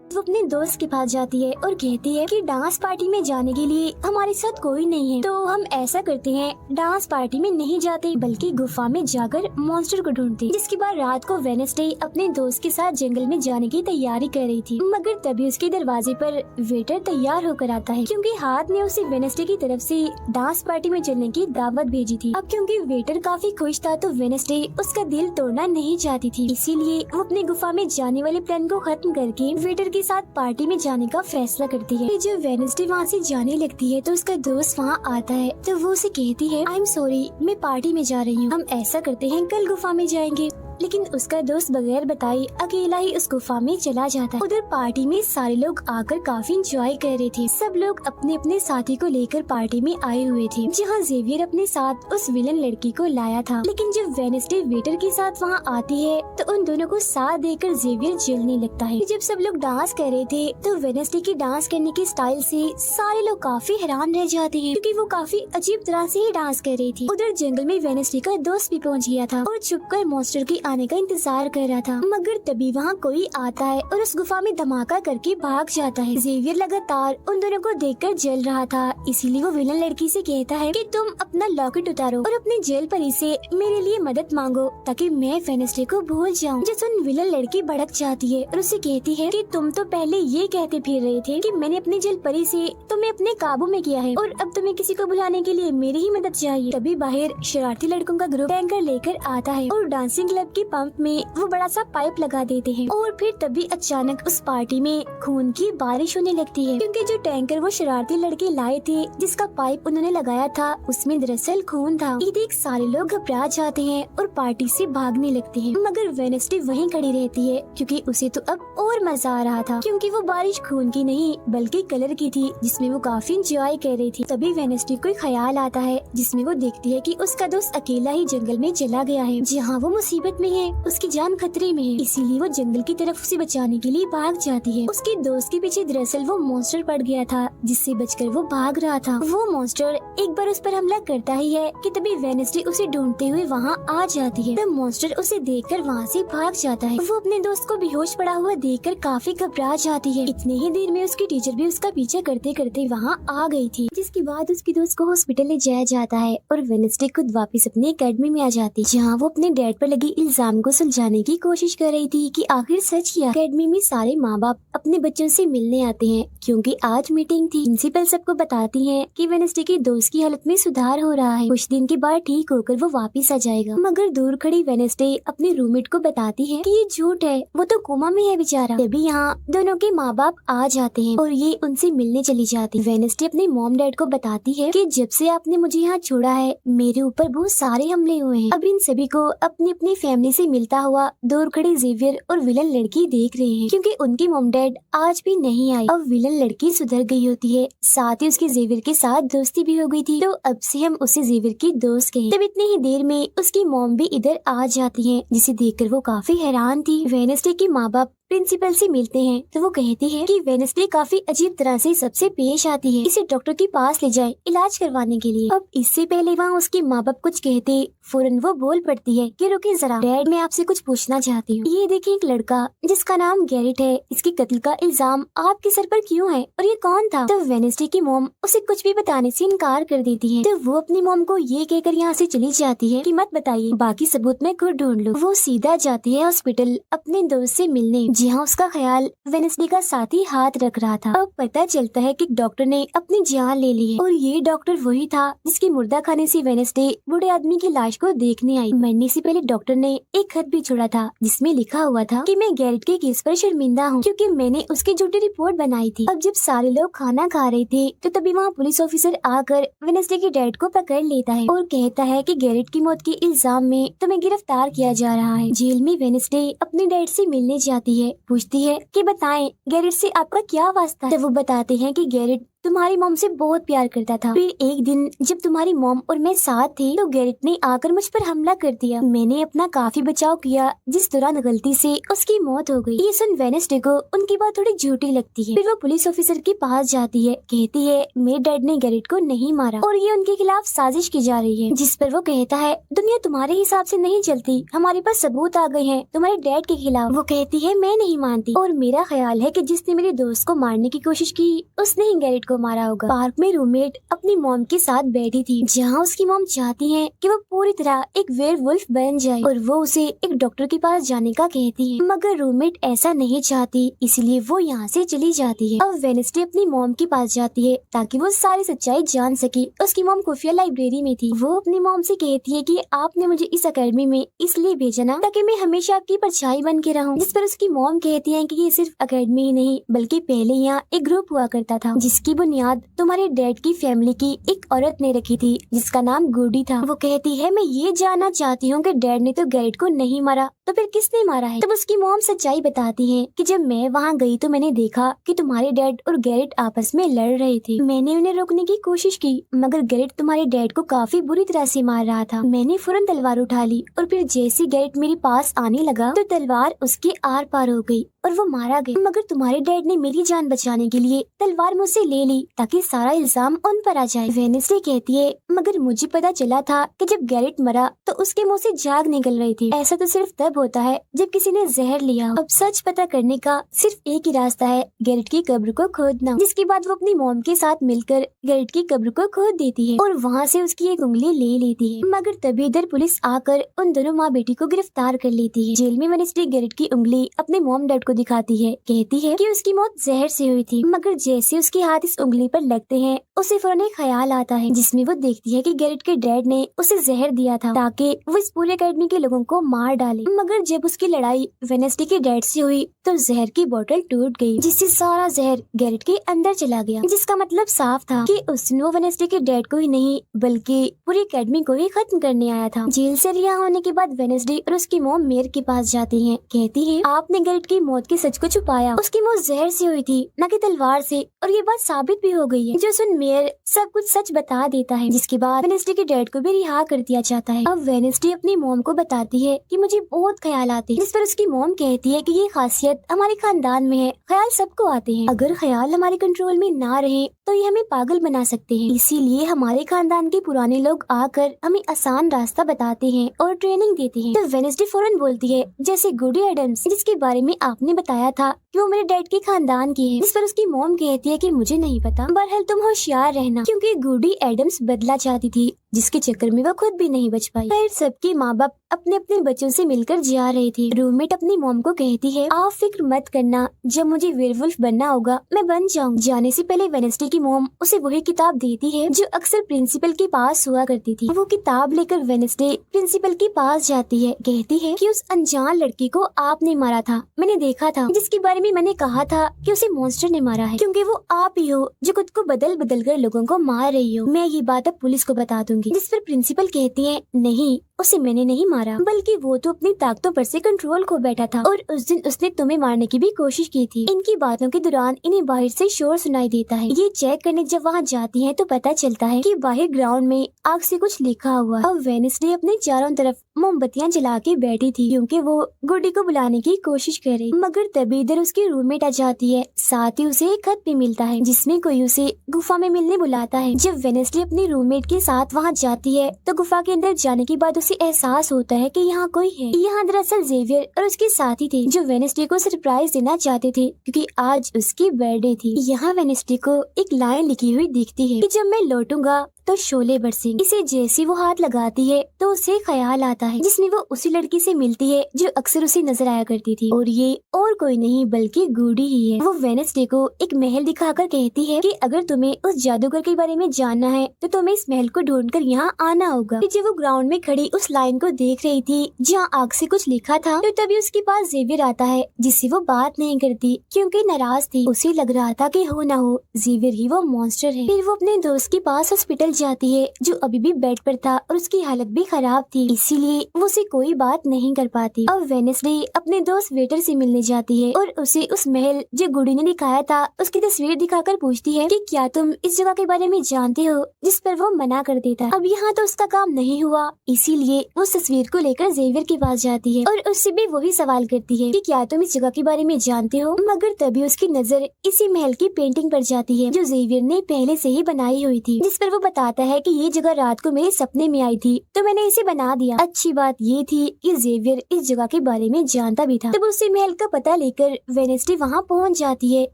वो अपने दोस्त के पास जाती है और कहती है कि डांस पार्टी में जाने के लिए हमारे साथ कोई नहीं है, तो हम ऐसा करते हैं डांस पार्टी में नहीं जाते बल्कि गुफा में जाकर मॉन्स्टर को ढूंढते। जिसके बाद रात को वेडनेसडे अपने दोस्त के साथ जंगल में जाने की तैयारी कर रही थी, मगर तभी उसके दरवाजे पर वेटर तैयार होकर आता है क्योंकि हाथ ने उसे वेडनेसडे की तरफ से डांस पार्टी में चलने की दावत भेजी थी। अब क्योंकि वेटर काफी खुश था तो वेडनेसडे उसका दिल तोड़ना नहीं चाहती थी, इसीलिए वो अपने गुफा में जाने वाले प्लान को खत्म करके वेटर के साथ पार्टी में जाने का फैसला करती है। जब वेडनेसडे वहाँ से जाने लगती है तो उसका दोस्त वहाँ आता है तो वो उसे कहती है, आई एम सॉरी मैं पार्टी में जा रही हूँ, हम ऐसा करते हैं कल गुफा में जाएंगे। लेकिन उसका दोस्त बगैर बताए अकेला ही उस गुफा में चला जाता है। उधर पार्टी में सारे लोग आकर काफी एंजॉय कर रहे थे। सब लोग अपने अपने साथी को लेकर पार्टी में आए हुए थे, जहाँ जेवियर अपने साथ उस विलन लड़की को लाया था। लेकिन जब वेडनेसडे वेटर के साथ वहाँ आती है तो उन दोनों को साथ देकर जेवियर जलने लगता है। जब सब लोग डांस कर रहे थे तो वेडनेसडे की डांस करने के स्टाइल से सारे लोग काफी हैरान रह जाते हैं क्योंकि वो काफी अजीब तरह से ही डांस कर रही थी। उधर जंगल में वेडनेसडे का दोस्त भी पहुँच गया था और छुपकर मॉन्स्टर की आने का इंतजार कर रहा था, मगर तभी वहाँ कोई आता है और उस गुफा में धमाका करके भाग जाता है। जेवियर लगातार उन दोनों को देखकर जल रहा था, इसीलिए वो विलन लड़की से कहता है कि तुम अपना लॉकेट उतारो और अपने जेल परी से मेरे लिए मदद मांगो ताकि मैं वेडनेसडे को भूल जाऊं। जो सुन विलन लड़की भड़क जाती है और उसे कहती है कि तुम तो पहले ये कहते फिर रहे थे कि मैंने अपनी जेल परी से तुम्हें अपने काबू में किया है और अब तुम्हें किसी को बुलाने के लिए मेरी ही मदद चाहिए। तभी बाहर शरारती लड़कों का ग्रुप टैंकर लेकर आता है और डांसिंग क्लब के पंप में वो बड़ा सा पाइप लगा देते हैं और फिर तभी अचानक उस पार्टी में खून की बारिश होने लगती है क्योंकि जो टैंकर वो शरारती लड़के लाए थे जिसका पाइप उन्होंने लगाया था उसमें दरअसल खून था। ये देख सारे लोग घबरा जाते हैं और पार्टी से भागने लगते हैं, मगर वेडनेसडे वहीं खड़ी रहती है क्योंकि उसे तो अब और मजा आ रहा था क्योंकि वो बारिश खून की नहीं बल्कि कलर की थी जिसमें वो काफी इंजॉय कर रही थी। तभी वेडनेसडे को ख्याल आता है जिसमें वो देखती है कि उसका दोस्त अकेला ही जंगल में चला गया है जहाँ वो मुसीबत में है, उसकी जान खतरे में है, इसीलिए वो जंगल की तरफ उसे बचाने के लिए भाग जाती है। उसके दोस्त के पीछे दरअसल वो मॉन्स्टर पड़ गया था जिससे बचकर वो भाग रहा था। वो मॉन्स्टर एक बार उस पर हमला करता ही है कि तभी वेडनेसडे उसे ढूंढते हुए वहाँ आ जाती है। तब मॉन्स्टर उसे देखकर वहाँ से भाग जाता है। वो अपने दोस्त को बेहोश पड़ा हुआ देखकर काफी घबरा जाती है। इतने ही देर में उसकी टीचर भी उसका पीछा करते करते वहाँ आ गई थी, जिसके बाद उसके दोस्त को हॉस्पिटल ले जाया जाता है और वेडनेसडे खुद वापस अपने एकेडमी में आ जाती है जहाँ वो अपने डैड पर लगी इल्जाम को सुलझाने की कोशिश कर रही थी कि आखिर सच क्या। अकेडमी में सारे माँ बाप अपने बच्चों से मिलने आते हैं क्योंकि आज मीटिंग थी। प्रिंसिपल सबको बताती है कि वेडनेसडे की दोस्त की हालत में सुधार हो रहा है, कुछ दिन के बाद ठीक होकर वो वापस आ जाएगा। मगर दूर खड़ी वेडनेसडे अपने रूममेट को बताती है कि ये झूठ है, वो तो कोमा में है बेचारा। तभी यहाँ दोनों के माँ बाप आ जाते हैं और ये उनसे मिलने चली जाती। वेडनेसडे अपने मॉम डैड को बताती है कि जब से आपने मुझे यहाँ छोड़ा है मेरे ऊपर बहुत सारे हमले हुए हैं। अब इन सभी को अपनी अपनी फैमिली से मिलता हुआ दूर खड़ी जेवियर और विलन लड़की देख रहे हैं क्योंकि उनकी मॉम डैड आज भी नहीं आई। अब विलन लड़की सुधर गई होती है, साथ ही उसकी जेवियर के साथ दोस्ती भी हो गई थी, तो अब से हम उसे जेवियर की दोस्त कहें। तब इतनी ही देर में उसकी मॉम भी इधर आ जाती है, जिसे देखकर वो काफी हैरान थी। वेडनेसडे के माँ बाप प्रिंसिपल से मिलते हैं तो वो कहती है कि वेडनेसडे काफी अजीब तरह से सबसे पेश आती है, इसे डॉक्टर के पास ले जाए इलाज करवाने के लिए। अब इससे पहले वहाँ उसके माँ बाप कुछ कहते फौरन वो बोल पड़ती है कि रुकिए जरा डैड, मैं आपसे कुछ पूछना चाहती हूँ। ये देखिए एक लड़का जिसका नाम गैरेट है, इसके कत्ल का इल्जाम आपके सर पर क्यों है और ये कौन था? तो वेडनेसडे की मॉम उसे कुछ भी बताने से इनकार कर देती है। तो वो अपनी मॉम को ये कहकर यहाँ से चली जाती है कि मत बताइए, बाकी सबूत मैं खुद ढूंढ लूँ। वो सीधा जाती है हॉस्पिटल अपने दोस्त से मिलने, जहाँ उसका ख्याल वेडनेसडे का साथी हाथ रख रहा था। अब पता चलता है कि डॉक्टर ने अपनी जान ले ली है और ये डॉक्टर वही था जिसके मुर्दा खाने से वेडनेसडे बूढ़े आदमी की लाश को देखने आई। मरने से पहले डॉक्टर ने एक खत भी छोड़ा था जिसमें लिखा हुआ था कि मैं गैरेट के केस पर शर्मिंदा हूँ क्योंकि मैंने उसकी झूठी रिपोर्ट बनाई थी। अब जब सारे लोग खाना खा रहे थे तो तभी वहाँ पुलिस ऑफिसर आकर वेडनेसडे के डैड को पकड़ लेता है और कहता है कि गैरेट की मौत के इल्जाम में तुम्हें गिरफ्तार किया जा रहा है। जेल में वेडनेसडे अपने डैड से मिलने जाती है, पूछती है कि बताएं गैरेट से आपका क्या वास्ता है। तो वो बताते हैं कि गैरेट तुम्हारी मॉम से बहुत प्यार करता था। फिर एक दिन जब तुम्हारी मॉम और मैं साथ थे तो गैरेट ने आकर मुझ पर हमला कर दिया। मैंने अपना काफी बचाव किया जिस दौरान गलती से उसकी मौत हो गई। ये सुन वेडनेसडे को उनकी बात थोड़ी झूठी लगती है। फिर वो पुलिस ऑफिसर के पास जाती है, कहती है मेरे डैड ने गैरेट को नहीं मारा और ये उनके खिलाफ साजिश की जा रही है। जिस पर वो कहता है दुनिया तुम्हारे हिसाब से नहीं चलती, हमारे पास सबूत आ गए हैं तुम्हारे डैड के खिलाफ। वो कहती है मैं नहीं मानती और मेरा ख्याल है कि जिसने मेरे दोस्त को मारने की कोशिश की उसने ही गैरेट को मारा होगा। पार्क में रूममेट अपनी मॉम के साथ बैठी थी, जहाँ उसकी मॉम चाहती है कि वो पूरी तरह एक वेयरवुल्फ बन जाए और वो उसे एक डॉक्टर के पास जाने का कहती है, मगर रूममेट ऐसा नहीं चाहती, इसलिए वो यहाँ से चली जाती है। अब वेडनेसडे अपनी मॉम के पास जाती है ताकि वो सारी सच्चाई जान सके। उसकी मॉम खुफिया लाइब्रेरी में थी। वो अपनी मॉम से कहती है कि आपने मुझे इस अकेडमी में इसलिए भेजा ना ताकि मैं हमेशा आपकी परछाई बन के रहूं। जिस पर उसकी मॉम कहती है कि ये सिर्फ अकेडमी ही नहीं बल्कि पहले यहाँ एक ग्रुप हुआ करता था जिसकी बुनियाद तुम्हारे डैड की फैमिली की एक औरत ने रखी थी जिसका नाम गुडी था। वो कहती है मैं ये जानना चाहती हूँ कि डैड ने तो गैरेट को नहीं मारा तो फिर किसने मारा है। तब उसकी मॉम सच्चाई बताती है कि जब मैं वहाँ गई तो मैंने देखा कि तुम्हारे डैड और गैरेट आपस में लड़ रहे थे। मैंने उन्हें रोकने की कोशिश की मगर गैरेट तुम्हारे डैड को काफी बुरी तरह से मार रहा था। मैंने फौरन तलवार उठा ली और फिर जैसे गैरेट मेरे पास आने लगा तो तलवार उसके आर पार हो गई और वो मारा गया। मगर तुम्हारे डैड ने मेरी जान बचाने के लिए तलवार मुझसे ले ली ताकि सारा इल्जाम उन पर आ जाए। वेडनेसडे कहती है मगर मुझे पता चला था कि जब गैरेट मरा तो उसके मुंह से झाग निकल रही थी। ऐसा तो सिर्फ तब होता है जब किसी ने जहर लिया हो। अब सच पता करने का सिर्फ एक ही रास्ता है, गैरेट की कब्र को खोदना। जिसके बाद वो अपनी मॉम के साथ मिलकर गैरेट की कब्र को खोद देती है और वहाँ से उसकी एक उंगली ले लेती है। मगर तभी इधर पुलिस आकर उन दोनों माँ बेटी को गिरफ्तार कर लेती है। जेल में वेडनेसडे गैरेट की उंगली अपने मॉम डैड को दिखाती है, कहती है कि उसकी मौत जहर से हुई थी। मगर जैसे उसके हाथ इस उंगली पर लगते हैं उसे फौरन एक ख्याल आता है जिसमें वो देखती है कि गैरेट के डैड ने उसे जहर दिया था ताकि वो इस पूरे अकेडमी के लोगों को मार डाले। मगर जब उसकी लड़ाई वेडनेसडे के डैड से हुई तो जहर की बोतल टूट गई जिससे सारा जहर गैरेट के अंदर चला गया, जिसका मतलब साफ था कि उसने वेडनेसडे के डैड को ही नहीं बल्कि पूरी अकेडमी को ही खत्म करने आया था। जेल से रिहा होने के बाद वेडनेसडे और उसकी मॉम मेयर के पास जाती है, कहती है आपने गैरेट की मौत के सच को छुपाया, उसकी मौत जहर से हुई थी न कि तलवार से और ये बात साबित भी हो गई है। जो सुन मेयर सब कुछ सच बता देता है जिसके बाद वेडनेसडे के डैड को भी रिहा कर दिया जाता है। अब वेडनेसडे अपनी मॉम को बताती है कि मुझे बहुत ख्याल आते हैं, जिस पर उसकी मॉम कहती है कि ये खासियत हमारे खानदान में है, ख्याल सबको आते हैं, अगर ख्याल हमारे कंट्रोल में ना रहे तो ये हमें पागल बना सकते हैं, इसीलिए हमारे खानदान के पुराने लोग आकर हमें आसान रास्ता बताते हैं और ट्रेनिंग देते हैं। तो वेडनेसडे फौरन बोलती है जैसे गुडी एडम्स जिसके बारे में आपने बताया था कि वो मेरे डैड के खानदान की है, जिस पर उसकी मॉम कहती है कि मुझे नहीं पता, बहरहाल तुम होशियार रहना क्योंकि गुडी एडम्स बदला चाहती थी जिसके चक्कर में वो खुद भी नहीं बच पाई। फिर सबके माँ बाप अपने अपने बच्चों से मिलकर जा रहे थे। रूममेट अपनी मॉम को कहती है, आप फिक्र मत करना, जब मुझे वेयरवुल्फ बनना होगा मैं बन जाऊंगी। जाने से पहले वेडनेसडे की मॉम उसे वही किताब देती है जो अक्सर प्रिंसिपल के पास हुआ करती थी। वो किताब लेकर वेडनेसडे प्रिंसिपल के पास जाती है। कहती है कि उस अनजान लड़की को आपने मारा था, मैंने देखा था, जिसके बारे में मैंने कहा था कि उसे मॉन्स्टर ने मारा है, क्योंकि वो आप ही हो जो खुद को बदल बदल कर लोगों को मार रही हो। मैं ये बात अब पुलिस को बता दूंगी। जिस पर प्रिंसिपल कहती है, नहीं, उसे मैंने नहीं मारा, बल्कि वो तो अपनी ताकतों पर से कंट्रोल खो बैठा था और उस दिन उसने तुम्हें मारने की भी कोशिश की थी। इनकी बातों के दौरान इन्हें बाहर से शोर सुनाई देता है। ये चेक करने जब वहाँ जाती हैं तो पता चलता है कि बाहर ग्राउंड में आग से कुछ लिखा हुआ है। अब वेडनेसडे अपने चारों तरफ मोमबत्तियां जला के बैठी थी क्योंकि वो गुड्डी को बुलाने की कोशिश कर रही, मगर तभी इधर उसकी रूममेट आ जाती है। साथ ही उसे एक खत भी मिलता है जिसमें कोई उसे गुफा में मिलने बुलाता है। जब वेडनेसडे अपनी रूममेट के साथ वहाँ जाती है तो गुफा के अंदर जाने के बाद उसे एहसास होता है कि यहाँ कोई है। यहाँ दरअसल जेवियर और उसके साथी थे जो वेडनेसडे को सरप्राइज देना चाहते थे क्योंकि आज उसकी बर्थडे थी। यहाँ वेडनेसडे को एक लाइन लिखी हुई दिखती है कि जब मैं लौटूंगा तो शोले बरसेंगे। इसे जैसे वो हाथ लगाती है तो उसे ख्याल आता है जिसमें वो उसी लड़की से मिलती है जो अक्सर उसे नजर आया करती थी, और ये और कोई नहीं बल्कि गुडी ही है। वो वेडनेसडे को एक महल दिखाकर कहती है कि अगर तुम्हें उस जादूगर के बारे में जानना है तो तुम्हें इस महल को ढूंढकर यहाँ आना होगा। जब वो ग्राउंड में खड़ी उस लाइन को देख रही थी जहाँ आग से कुछ लिखा था तो तभी उसके पास जेवियर आता है जिससे वो बात नहीं करती क्योंकि नाराज थी। उसे लग रहा था कि हो ना हो जेवियर ही वो मॉन्स्टर है। फिर वो अपने दोस्त के पास हॉस्पिटल जाती है जो अभी भी बेड पर था और उसकी हालत भी खराब थी, इसीलिए वो उसे कोई बात नहीं कर पाती। अब वेडनेसडे अपने दोस्त वेटर से मिलने जाती है और उसे उस महल जो गुडी ने दिखाया था उसकी तस्वीर दिखाकर पूछती है कि क्या तुम इस जगह के बारे में जानते हो, जिस पर वो मना कर देता है। अब यहाँ तो उसका काम नहीं हुआ, इसीलिए वो उस तस्वीर को लेकर जेवियर के पास जाती है और उससे भी वही सवाल करती है कि क्या तुम इस जगह के बारे में जानते हो, मगर तभी उसकी नजर इसी महल की पेंटिंग पर जाती है जो जेवियर ने पहले से ही बनाई हुई थी, जिस पर वो बताता है कि ये जगह रात को मेरे सपने में आई थी तो मैंने इसे बना दिया। अच्छी बात ये थी कि जेवियर इस जगह के बारे में जानता भी था। तब उसी महल का पता लेकर वेडनेसडे वहाँ पहुँच जाती है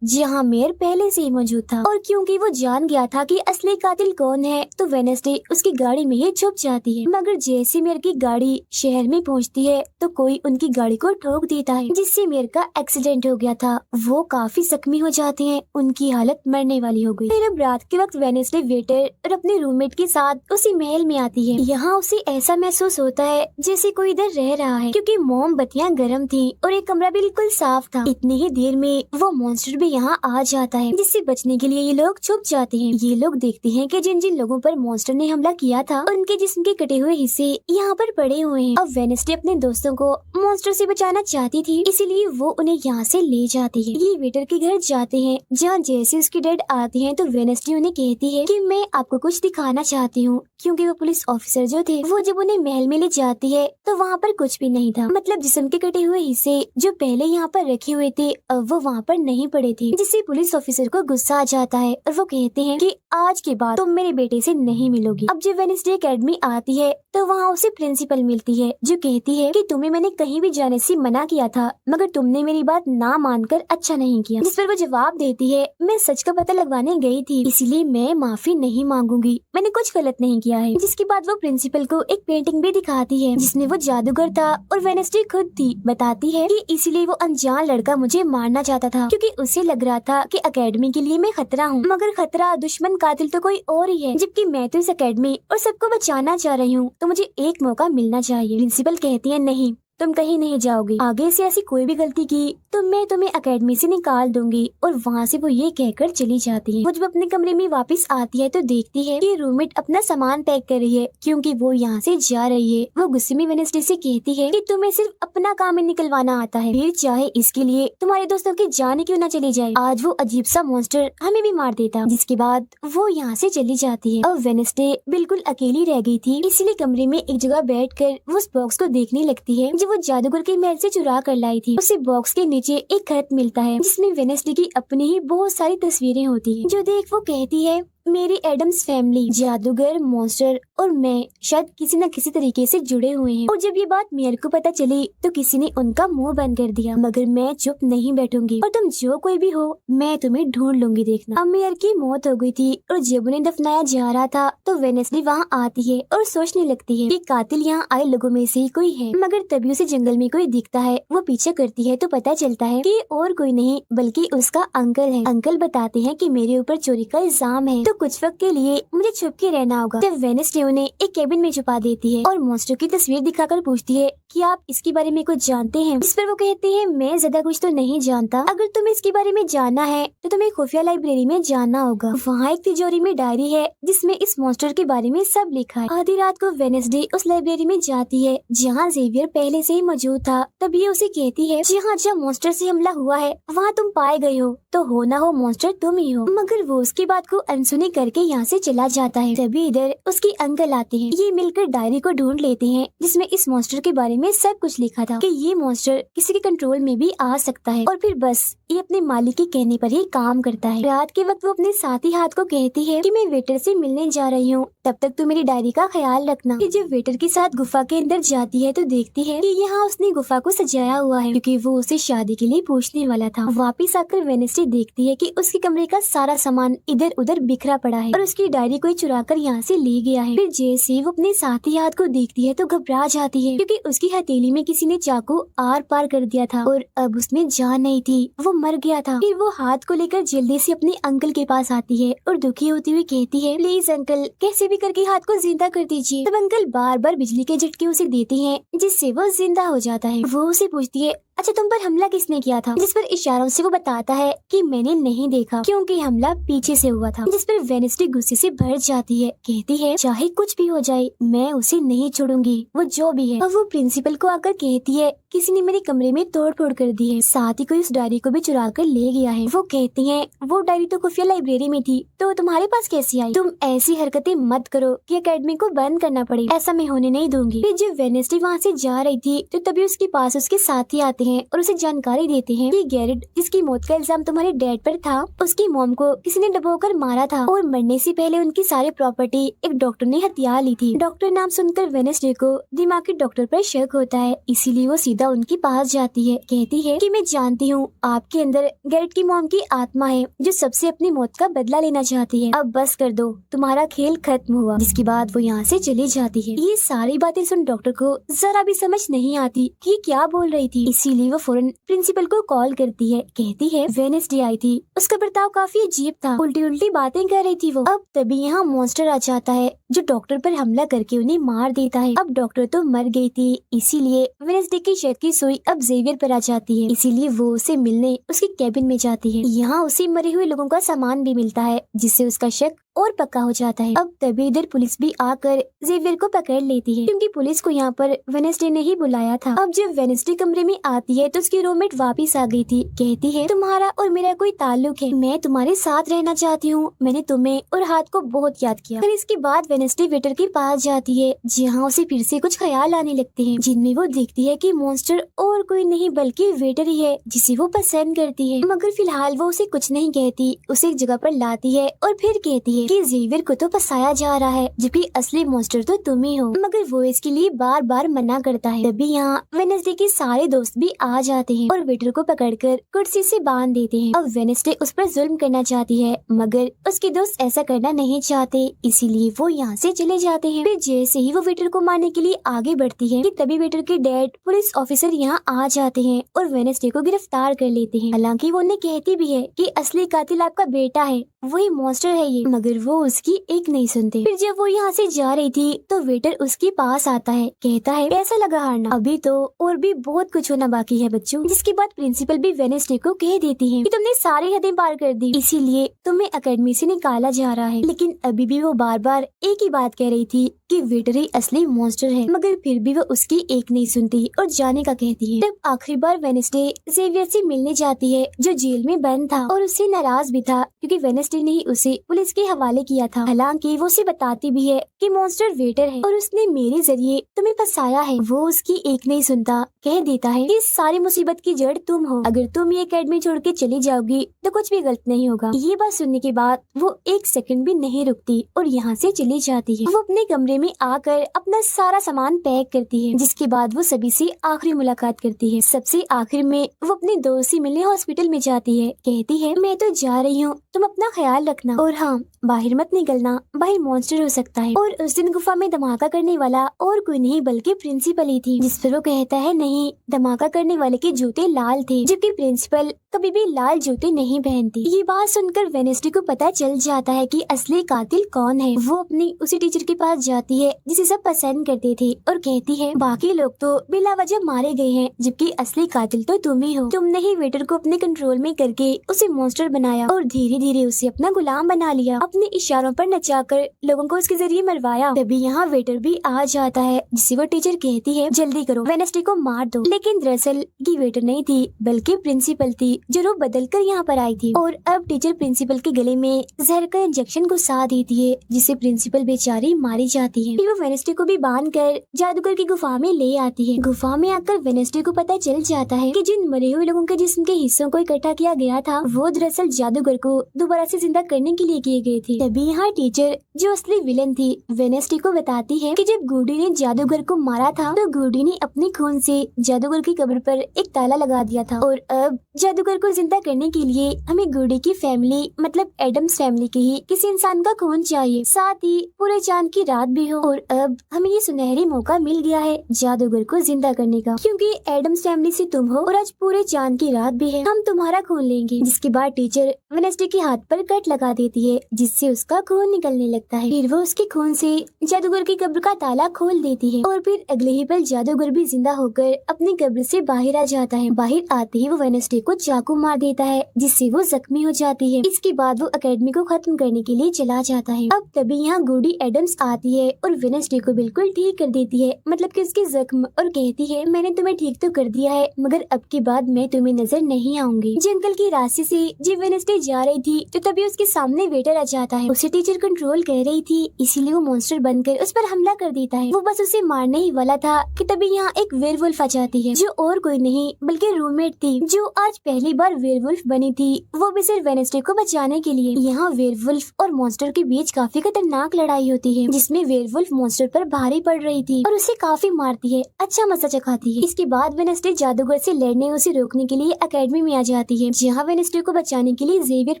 जहाँ मेयर पहले से ही मौजूद था, और क्योंकि वो जान गया था कि असली कातिल कौन है तो वेडनेसडे उसकी गाड़ी में ही छुप जाती है। मगर जैसे मेयर की गाड़ी शहर में पहुँचती है तो कोई उनकी गाड़ी को ठोक देता है जिससे मेयर का एक्सीडेंट हो गया था। वो काफी जख्मी हो जाते हैं, उनकी हालत मरने वाली हो गई। फिर अब रात के वक्त वेडनेसडे वेटर और अपने रूममेट के साथ उसी महल में आती है। यहाँ उसे ऐसा महसूस होता है जैसे कोई इधर रह रहा है क्योंकि मोमबत्तियां गर्म थी और एक कमरा बिल्कुल साफ था। इतनी ही देर में वो मॉन्स्टर भी यहाँ आ जाता है जिससे बचने के लिए ये लोग छुप जाते हैं। ये लोग देखते हैं कि जिन जिन लोगों पर मॉन्स्टर ने हमला किया था उनके जिस्म के कटे हुए हिस्से यहाँ पर पड़े हुए हैं। अब वेडनेसडे अपने दोस्तों को मॉन्स्टर से बचाना चाहती थी, इसीलिए वो उन्हें यहाँ से ले जाती है। ये वेटर के घर जाते हैं जहाँ जैसे उसकी डैड आते हैं तो वेडनेसडे उन्हें कहती है कि मैं आपको कुछ दिखाना चाहती हूँ, क्योंकि वो पुलिस ऑफिसर जो थे वो जब उन्हें महल में ले जाती है तो वहाँ पर कुछ भी नहीं था। मतलब जिस्म के कटे हुए हिस्से जो पहले यहाँ पर रखे हुए थे अब वो वहाँ पर नहीं पड़े थे, जिससे पुलिस ऑफिसर को गुस्सा आ जाता है और वो कहते हैं कि आज के बाद तुम मेरे बेटे से नहीं मिलोगी। अब जब वेडनेसडे एकेडमी आती है तो वहाँ उसे प्रिंसिपल मिलती है जो कहती है कि तुम्हें मैंने कहीं भी जाने से मना किया था मगर तुमने मेरी बात ना मानकर अच्छा नहीं किया। जिस पर वो जवाब देती है, मैं सच का पता लगवाने गई थी इसीलिए मैं माफी नहीं मांगूंगी, मैंने कुछ गलत नहीं किया है। जिसके बाद वो प्रिंसिपल को एक पेंटिंग भी दिखाती है जिसमें वो जादूगर था और वेडनेसडे खुद थी। बताती है कि इसीलिए वो अनजान लड़का मुझे मारना चाहता था क्योंकि उसे लग रहा था कि एकेडमी के लिए मैं खतरा हूँ, मगर खतरा दुश्मन कातिल तो कोई और ही है, जबकि मैं तो इस एकेडमी और सबको बचाना चाह रही हूँ तो मुझे एक मौका मिलना चाहिए। प्रिंसिपल कहती है, नहीं, तुम कहीं नहीं जाओगी, आगे से ऐसी कोई भी गलती की तो मैं तुम्हें एकेडमी से निकाल दूंगी। और वहाँ से वो ये कहकर चली जाती है। वो जब अपने कमरे में वापस आती है तो देखती है कि रूममेट अपना सामान पैक कर रही है क्योंकि वो यहाँ से जा रही है। वो गुस्से में वेडनेसडे से कहती है कि तुम्हें सिर्फ अपना काम निकलवाना आता है, फिर चाहे इसके लिए तुम्हारे दोस्तों की जान क्यों न चली जाए, आज वो अजीब सा मॉन्स्टर हमें भी मार देता। जिसके बाद वो यहाँ से चली जाती है। अब वेडनेसडे बिल्कुल अकेली रह गई थी, इसलिए कमरे में एक जगह बैठकर वो उस बॉक्स को देखने लगती है जो वो जादूगर के महल से चुरा कर लाई थी। उसे बॉक्स के नीचे एक खत मिलता है जिसमें वेडनेसडे की अपनी ही बहुत सारी तस्वीरें होती हैं, जो देख वो कहती है मेरी एडम्स फैमिली, जादूगर, मॉन्स्टर और मैं शायद किसी न किसी तरीके से जुड़े हुए हैं। और जब ये बात मेयर को पता चली तो किसी ने उनका मुंह बंद कर दिया, मगर मैं चुप नहीं बैठूंगी और तुम जो कोई भी हो मैं तुम्हें ढूंढ लूंगी, देखना। अब मेयर की मौत हो गई थी और जब उन्हें दफनाया जा रहा था तो वेनेसली वहाँ आती है और सोचने लगती है कि कातिल यहाँ आए लोगों में से ही कोई है, मगर तभी उसे जंगल में कोई दिखता है। वो पीछे करती है तो पता चलता है कि और कोई नहीं बल्कि उसका अंकल है। अंकल बताते हैं कि मेरे ऊपर चोरी का इल्जाम है तो कुछ वक्त के लिए मुझे छुप के रहना होगा। तब वेनेसडे उन्हें एक केबिन में छुपा देती है और मॉन्स्टर की तस्वीर दिखाकर पूछती है कि आप इसके बारे में कुछ जानते हैं। इस पर वो कहते हैं मैं ज्यादा कुछ तो नहीं जानता, अगर तुम्हें इसके बारे में जानना है तो तुम्हें खुफिया लाइब्रेरी में जाना होगा। वहाँ एक तिजोरी में डायरी है जिसमें इस मॉन्स्टर के बारे में सब लिखा है। आधी रात को वेनेसडे उस लाइब्रेरी में जाती है जहाँ जेवियर पहले से ही मौजूद था। तब ये उसे कहती है जहाँ जहाँ मॉन्स्टर से हमला हुआ है वहाँ तुम पाए गए हो तो हो ना हो मॉन्स्टर तुम ही हो, मगर वो उसकी बात को अनसुनी करके यहाँ से चला जाता है। तभी इधर उसके अंकल आते हैं। ये मिलकर डायरी को ढूंढ लेते हैं जिसमें इस मॉन्स्टर के बारे में सब कुछ लिखा था कि ये मॉन्स्टर किसी के कंट्रोल में भी आ सकता है और फिर बस ये अपने मालिक के कहने पर ही काम करता है। रात के वक्त वो अपने साथी हाथ को कहती है कि मैं वेटर से मिलने जा रही हूँ, तब तक तू मेरी डायरी का ख्याल रखना। कि जब वेटर के साथ गुफा के अंदर जाती है तो देखती है कि यहाँ उसने गुफा को सजाया हुआ है क्योंकि वो उसे शादी के लिए पूछने वाला था। वापिस आकर वेनेसडे देखती है कि उसके कमरे का सारा सामान इधर उधर बिखरा पड़ा है और उसकी डायरी कोई चुरा कर यहाँ से ले गया है। फिर जैसे वो अपने साथी हाथ को देखती है तो घबरा जाती है क्योंकि उसकी हथेली में किसी ने चाकू आर पार कर दिया था और अब उसमें जान नहीं थी, वो मर गया था। फिर वो हाथ को लेकर जल्दी से अपने अंकल के पास आती है और दुखी होती हुई कहती है प्लीज अंकल कैसे भी करके हाथ को जिंदा कर दीजिए। तब अंकल बार बार बिजली के झटके उसे देते हैं जिससे वो जिंदा हो जाता है। वो उसे पूछती है अच्छा तुम पर हमला किसने किया था, जिस पर इशारों से वो बताता है कि मैंने नहीं देखा क्योंकि हमला पीछे से हुआ था। जिस पर वेनेसडे गुस्से से भर जाती है, कहती है चाहे कुछ भी हो जाए मैं उसे नहीं छोड़ूंगी, वो जो भी है। और वो प्रिंसिपल को आकर कहती है किसी ने मेरे कमरे में तोड़ फोड़ कर दी है, साथ ही कोई उस डायरी को भी चुरा कर ले गया है। वो कहती है वो डायरी तो खुफिया लाइब्रेरी में थी तो तुम्हारे पास कैसी आई, तुम ऐसी हरकतें मत करो कि एकेडमी को बंद करना पड़े, ऐसा मैं होने नहीं दूंगी। फिर जब वेनेसडे वहाँ से जा रही थी तो तभी उसके पास उसके साथी आते हैं और उसे जानकारी देते हैं कि गैरेट जिसकी मौत का इल्जाम तुम्हारे डैड पर था उसकी मॉम को किसी ने डबोकर मारा था और मरने से पहले उनकी सारी प्रॉपर्टी एक डॉक्टर ने हथिया ली थी। डॉक्टर नाम सुनकर वेनेसडे को दिमागी डॉक्टर पर शक होता है, इसीलिए वो सीधा उनके पास जाती है। कहती है कि मैं जानती हूँ आपके अंदर गैरेट की मॉम की आत्मा है जो सबसे अपनी मौत का बदला लेना चाहती है, अब बस कर दो तुम्हारा खेल खत्म हुआ। जिसके बाद वो यहाँ से चली जाती है। ये सारी बातें सुन डॉक्टर को जरा भी समझ नहीं आती कि क्या बोल रही थी, इसीलिए वो फौरन प्रिंसिपल को कॉल करती है। कहती है वेनेसडे आई थी, उसका बर्ताव काफी अजीब था, उल्टी उल्टी बातें कर रही थी वो। अब तभी यहाँ मॉन्स्टर आ जाता है जो डॉक्टर पर हमला करके उन्हें मार देता है। अब डॉक्टर तो मर गई थी, इसीलिए वेनेसडे की शक की सुई अब जेवियर पर आ जाती है, इसीलिए वो उसे मिलने उसके कैबिन में जाती है। यहाँ उसे मरे हुए लोगों का सामान भी मिलता है जिससे उसका शक और पक्का हो जाता है। अब तभी इधर पुलिस भी आकर जेवियर को पकड़ लेती है क्योंकि पुलिस को यहाँ पर वेनेसडे ने ही बुलाया था। अब जब वेनेसडे कमरे में आती है तो उसकी रूममेट वापस आ गई थी। कहती है तुम्हारा और मेरा कोई ताल्लुक है, मैं तुम्हारे साथ रहना चाहती हूँ, मैंने तुम्हें और हाथ को बहुत याद किया। फिर इसके बाद वेनेसडे वेटर के पास जाती है जहाँ उसे फिर से कुछ ख्याल आने लगते हैं जिनमें वो देखती है कि मॉन्स्टर और कोई नहीं बल्कि वेटर ही है जिसे वो पसंद करती है। मगर फिलहाल वो उसे कुछ नहीं कहती, उसे एक जगह पर लाती है और फिर कहती है कि जेवियर को तो फंसाया जा रहा है जबकि असली मॉन्स्टर तो तुम ही हो, मगर वो इसके लिए बार बार मना करता है। तभी यहाँ वेनेसडे के सारे दोस्त भी आ जाते हैं और वेटर को पकड़कर कुर्सी से बांध देते हैं। अब वेनेसडे उस पर जुल्म करना चाहती है मगर उसके दोस्त ऐसा करना नहीं चाहते, इसीलिए वो यहाँ से चले जाते हैं। फिर जैसे ही वो वेटर को मारने के लिए आगे बढ़ती है कि तभी वेटर के डैड पुलिस ऑफिसर यहाँ आ जाते हैं और वेनेसडे को गिरफ्तार कर लेते हैं। हालांकि वो उन्हें कहती भी है कि असली कातिल आपका बेटा है, वही मॉन्स्टर है ये, मगर वो उसकी एक नहीं सुनते। फिर जब वो यहाँ से जा रही थी तो वेटर उसके पास आता है, कहता है कैसा लगा हारना, अभी तो और भी बहुत कुछ होना बाकी है बच्चों। जिसके बाद प्रिंसिपल भी वेनेसडे को कह देती है कि तुमने सारी हदें पार कर दी, इसीलिए तुम्हें एकेडमी से निकाला जा रहा है। लेकिन अभी भी वो बार बार एक ही बात कह रही थी कि वेटर ही असली मॉन्स्टर है, मगर फिर भी वो उसकी एक नहीं सुनती और जाने का कहती है। तब आखिरी बार वेनेसडे जेवियर से मिलने जाती है जो जेल में बंद था और उससे नाराज भी था क्योंकि वेनेसडे ने ही उसे पुलिस के हवाले किया था। हालांकि वो उसे बताती भी है कि मॉन्स्टर वेटर है और उसने मेरे जरिए तुम्हें फंसाया है। वो उसकी एक नहीं सुनता, कह देता है कि सारी मुसीबत की जड़ तुम हो। अगर तुम ये एकेडमी छोड़ के चली जाओगी तो कुछ भी गलत नहीं होगा। ये बात सुनने के बाद वो एक सेकंड भी नहीं रुकती और यहाँ से चली जाती है। वो अपने कमरे में आकर अपना सारा सामान पैक करती है, जिसके बाद वो सभी से आखिरी मुलाकात करती है। सबसे आखिर में वो अपने दोस्त से मिलने हॉस्पिटल में जाती है। कहती है मैं तो जा रही हूँ, तुम अपना ख्याल रखना और हाँ बाहर मत निकलना, बाहर मॉन्स्टर हो सकता है। और उस दिन गुफा में धमाका करने वाला और कोई नहीं बल्कि प्रिंसिपल ही थी। जिस पर वो कहता है नहीं, धमाका करने वाले के जूते लाल थे, जबकि प्रिंसिपल कभी भी लाल जूते नहीं पहनती। ये बात सुनकर वेनेस्डे को पता चल जाता है कि असली कातिल कौन है। वो अपनी उसी टीचर के पास जाती है जिसे सब पसंद करते थे और कहती है बाकी लोग तो बिला वजह मारे गए हैं, जबकि असली कातिल तो तुम ही हो। तुमने ही वेटर को अपने कंट्रोल में करके उसे मॉन्स्टर बनाया और धीरे धीरे उसे अपना गुलाम बना लिया। अपने इशारों पर नचाकर लोगों को उसके जरिए मरवाया। तभी यहाँ वेटर भी आ जाता है, जिसे वो टीचर कहती है जल्दी करो, वेनेस्डे को मार दो। लेकिन दरअसल ये वेटर नहीं थी बल्कि प्रिंसिपल थी, जो रूप बदल कर यहाँ पर आई थी। और अब टीचर प्रिंसिपल के गले में जहर का इंजेक्शन घुसा देती है, जिससे प्रिंसिपल बेचारी मारी जाती है। फिर वो वेनेस्डे को भी बांध कर जादूगर की गुफा में ले आती है। गुफा में आकर वेनेस्डे को पता चल जाता है कि जिन मरे हुए लोगों के जिस्म के हिस्सों को इकट्ठा किया गया था वो दरअसल जादूगर को दोबारा से जिंदा करने के लिए किए गए थे। तभी यहाँ टीचर जो असली विलन थी वेनेस्डे को बताती है कि जब गुडी ने जादूगर को मारा था तो गुडी ने अपने खून से जादूगर की कब्र पर एक ताला लगा दिया था और अब जादूगर को जिंदा करने के लिए हमें गुडी की फैमिली मतलब एडम्स फैमिली के ही किसी इंसान का खून चाहिए, साथ ही पूरे चांद की रात भी हो। और अब हमें ये सुनहरी मौका मिल गया है जादूगर को जिंदा करने का, क्योंकि एडम्स फैमिली से तुम हो और आज पूरे चांद की रात भी है, हम तुम्हारा खून लेंगे। जिसके बाद टीचर वेनेस्डे के हाथ पर कट लगा देती है, जिससे उसका खून निकलने लगता है। फिर वो उसके खून से जादूगर की कब्र का ताला खोल देती है और फिर अगले ही पल जादूगर भी जिंदा होकर अपनी कब्र से बाहर आ जाता है। बाहर आते ही वो वेनेस्डे को चाकू मार देता है, जिससे वो जख्मी हो जाती है। इसके बाद वो एकेडमी को खत्म करने के लिए चला जाता है। अब तभी यहाँ गुडी एडम्स आती है और वेनेस्डे को बिल्कुल ठीक कर देती है, मतलब कि उसके जख्म, और कहती है मैंने तुम्हें ठीक तो कर दिया है मगर अब की बाद मैं तुम्हें नजर नहीं आऊंगी। जंगल के रास्ते से जब वेनेस्डे जा रही थी तो तभी उसके सामने वेटर आ जाता है। उसे टीचर कंट्रोल कर रही थी, इसीलिए वो मॉन्स्टर बनकर उस पर हमला कर देता है। वो बस उसे मारने ही वाला था कि तभी यहाँ एक वेयरवुल्फ आ जाती है, जो और कोई नहीं बल्कि रूममेट थी, जो आज पहली बार वेयरवुल्फ बनी थी, वो भी सिर्फ वेनेस्डे को बचाने के लिए। यहाँ वेयरवुल्फ और मॉन्स्टर के बीच काफी खतरनाक लड़ाई होती है, जिसमें वेयरवुल्फ मॉन्स्टर पर भारी पड़ रही थी और उसे काफी मारती है, अच्छा मजा चखाती है। इसके बाद वेनेस्डे जादूगर से लड़ने उसे रोकने के लिए एकेडमी में आ जाती है, जहाँ वेनेस्डे को बचाने के लिए जेवियर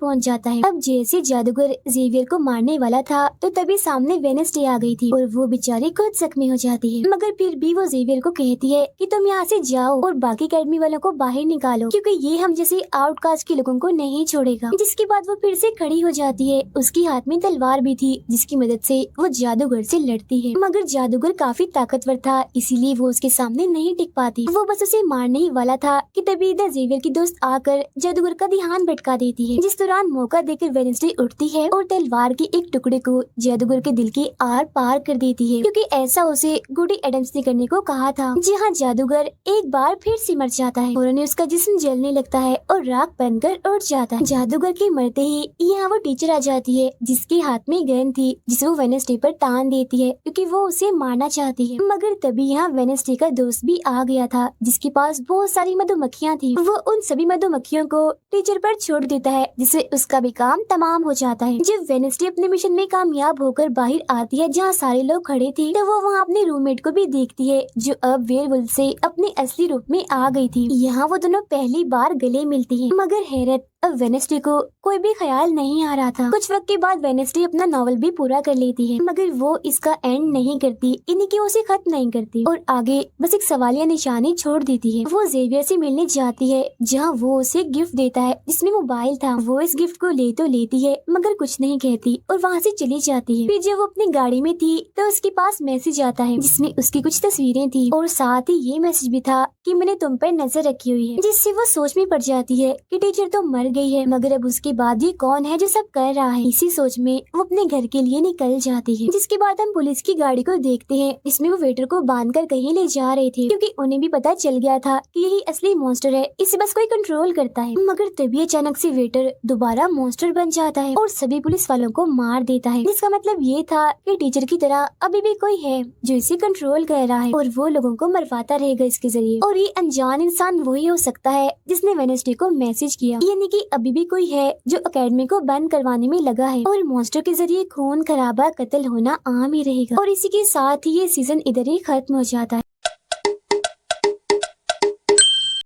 पहुँच जाता है। अब जैसे जादूगर जेवियर को मारने वाला था तो तभी सामने वेनेस्डे आ गई थी और वो बेचारी खुद जख्मी हो जाती है, मगर फिर भी वो जेवियर को कहती है कि तुम यहाँ से जाओ और बाकी एकेडमी वालों को बाहर निकालो, क्योंकि ये हम जैसे आउटकास्ट के लोगों को नहीं छोड़ेगा। जिसके बाद वो फिर से खड़ी हो जाती है। उसके हाथ में तलवार भी थी, जिसकी मदद से वो जादूगर से लड़ती है, मगर जादूगर काफी ताकतवर था, इसीलिए वो उसके सामने नहीं टिक पाती। वो बस उसे मारने ही वाला था कि तभी इधर जेवियर की दोस्त आकर जादूगर का ध्यान भटका देती है। जिस दौरान मौका देकर वेनेस्डे उठती है और तलवार के एक टुकड़े को जादूगर के दिल के आर पार कर देती है, क्योंकि ऐसा उसे गुडी एडम्स ने करने को कहा था। जहाँ जादूगर एक बार फिर से मर जाता है और उन्हें उसका जिस्म जलने लगता है और राख बनकर उड़ जाता है। जादूगर के मरते ही यहाँ वो टीचर आ जाती है, जिसके हाथ में गन थी, जिसे वो वेनेस्डे पर तान देती है क्योंकि वो उसे मारना चाहती है। मगर तभी यहाँ वेनेस्डे का दोस्त भी आ गया था, जिसके पास बहुत सारी मधुमक्खियाँ थी। वो उन सभी मधुमक्खियों को टीचर पर छोड़ देता है, जिससे उसका भी काम तमाम हो जाता है। जब वेनेस्डे अपने मिशन में कामयाब होकर बाहर आती है जहाँ सारे लोग खड़े थे, तो वो वहाँ अपने रूममेट को भी देखती है, जो अब वेयरवुल्फ से अपने असली रूप में आ गई थी। यहाँ वो दोनों पहली बार गले मिलती हैं, मगर हैरत अब वेनेस्डे को कोई भी ख्याल नहीं आ रहा था। कुछ वक्त के बाद वेनेस्डे अपना नॉवल भी पूरा कर लेती है, मगर वो इसका एंड नहीं करती, इन्हीं की उसे खत्म नहीं करती और आगे बस एक सवालिया निशानी छोड़ देती है। वो जेवियर से मिलने जाती है, जहाँ वो उसे गिफ्ट देता है जिसमें मोबाइल था। वो इस गिफ्ट को ले तो लेती है मगर कुछ नहीं कहती और वहाँ से चली जाती है। फिर जब वो अपनी गाड़ी में थी तो उसके पास मैसेज आता है, जिसमें उसकी कुछ तस्वीरें थी और साथ ही ये मैसेज भी था कि मैंने तुम पर नजर रखी हुई है, जिससे वो सोच में पड़ जाती है कि टीचर तो मर गई है, मगर अब उसके बाद ये कौन है जो सब कर रहा है। इसी सोच में वो अपने घर के लिए निकल जाती है, जिसके बाद हम पुलिस की गाड़ी को देखते हैं, जिसमें वो वेटर को बांधकर कहीं ले जा रहे थे, क्योंकि उन्हें भी पता चल गया था कि यही असली मॉन्स्टर है, इसे बस कोई कंट्रोल करता है। मगर तभी अचानक से वेटर दोबारा मॉन्स्टर बन जाता है और सभी पुलिस वालों को मार देता है, जिसका मतलब ये था कि टीचर की तरह अभी भी कोई है जो इसे कंट्रोल कर रहा है और वो लोगों को मरवाता रहेगा इसके जरिए। और ये अनजान इंसान वही हो सकता है जिसने वेडनेसडे को मैसेज किया, यानी कि अभी भी कोई है जो एकेडमी को बंद करवाने में लगा है और मॉन्स्टर के जरिए खून खराबा कत्ल होना आम ही रहेगा। और इसी के साथ ही ये सीजन इधर ही खत्म हो जाता है।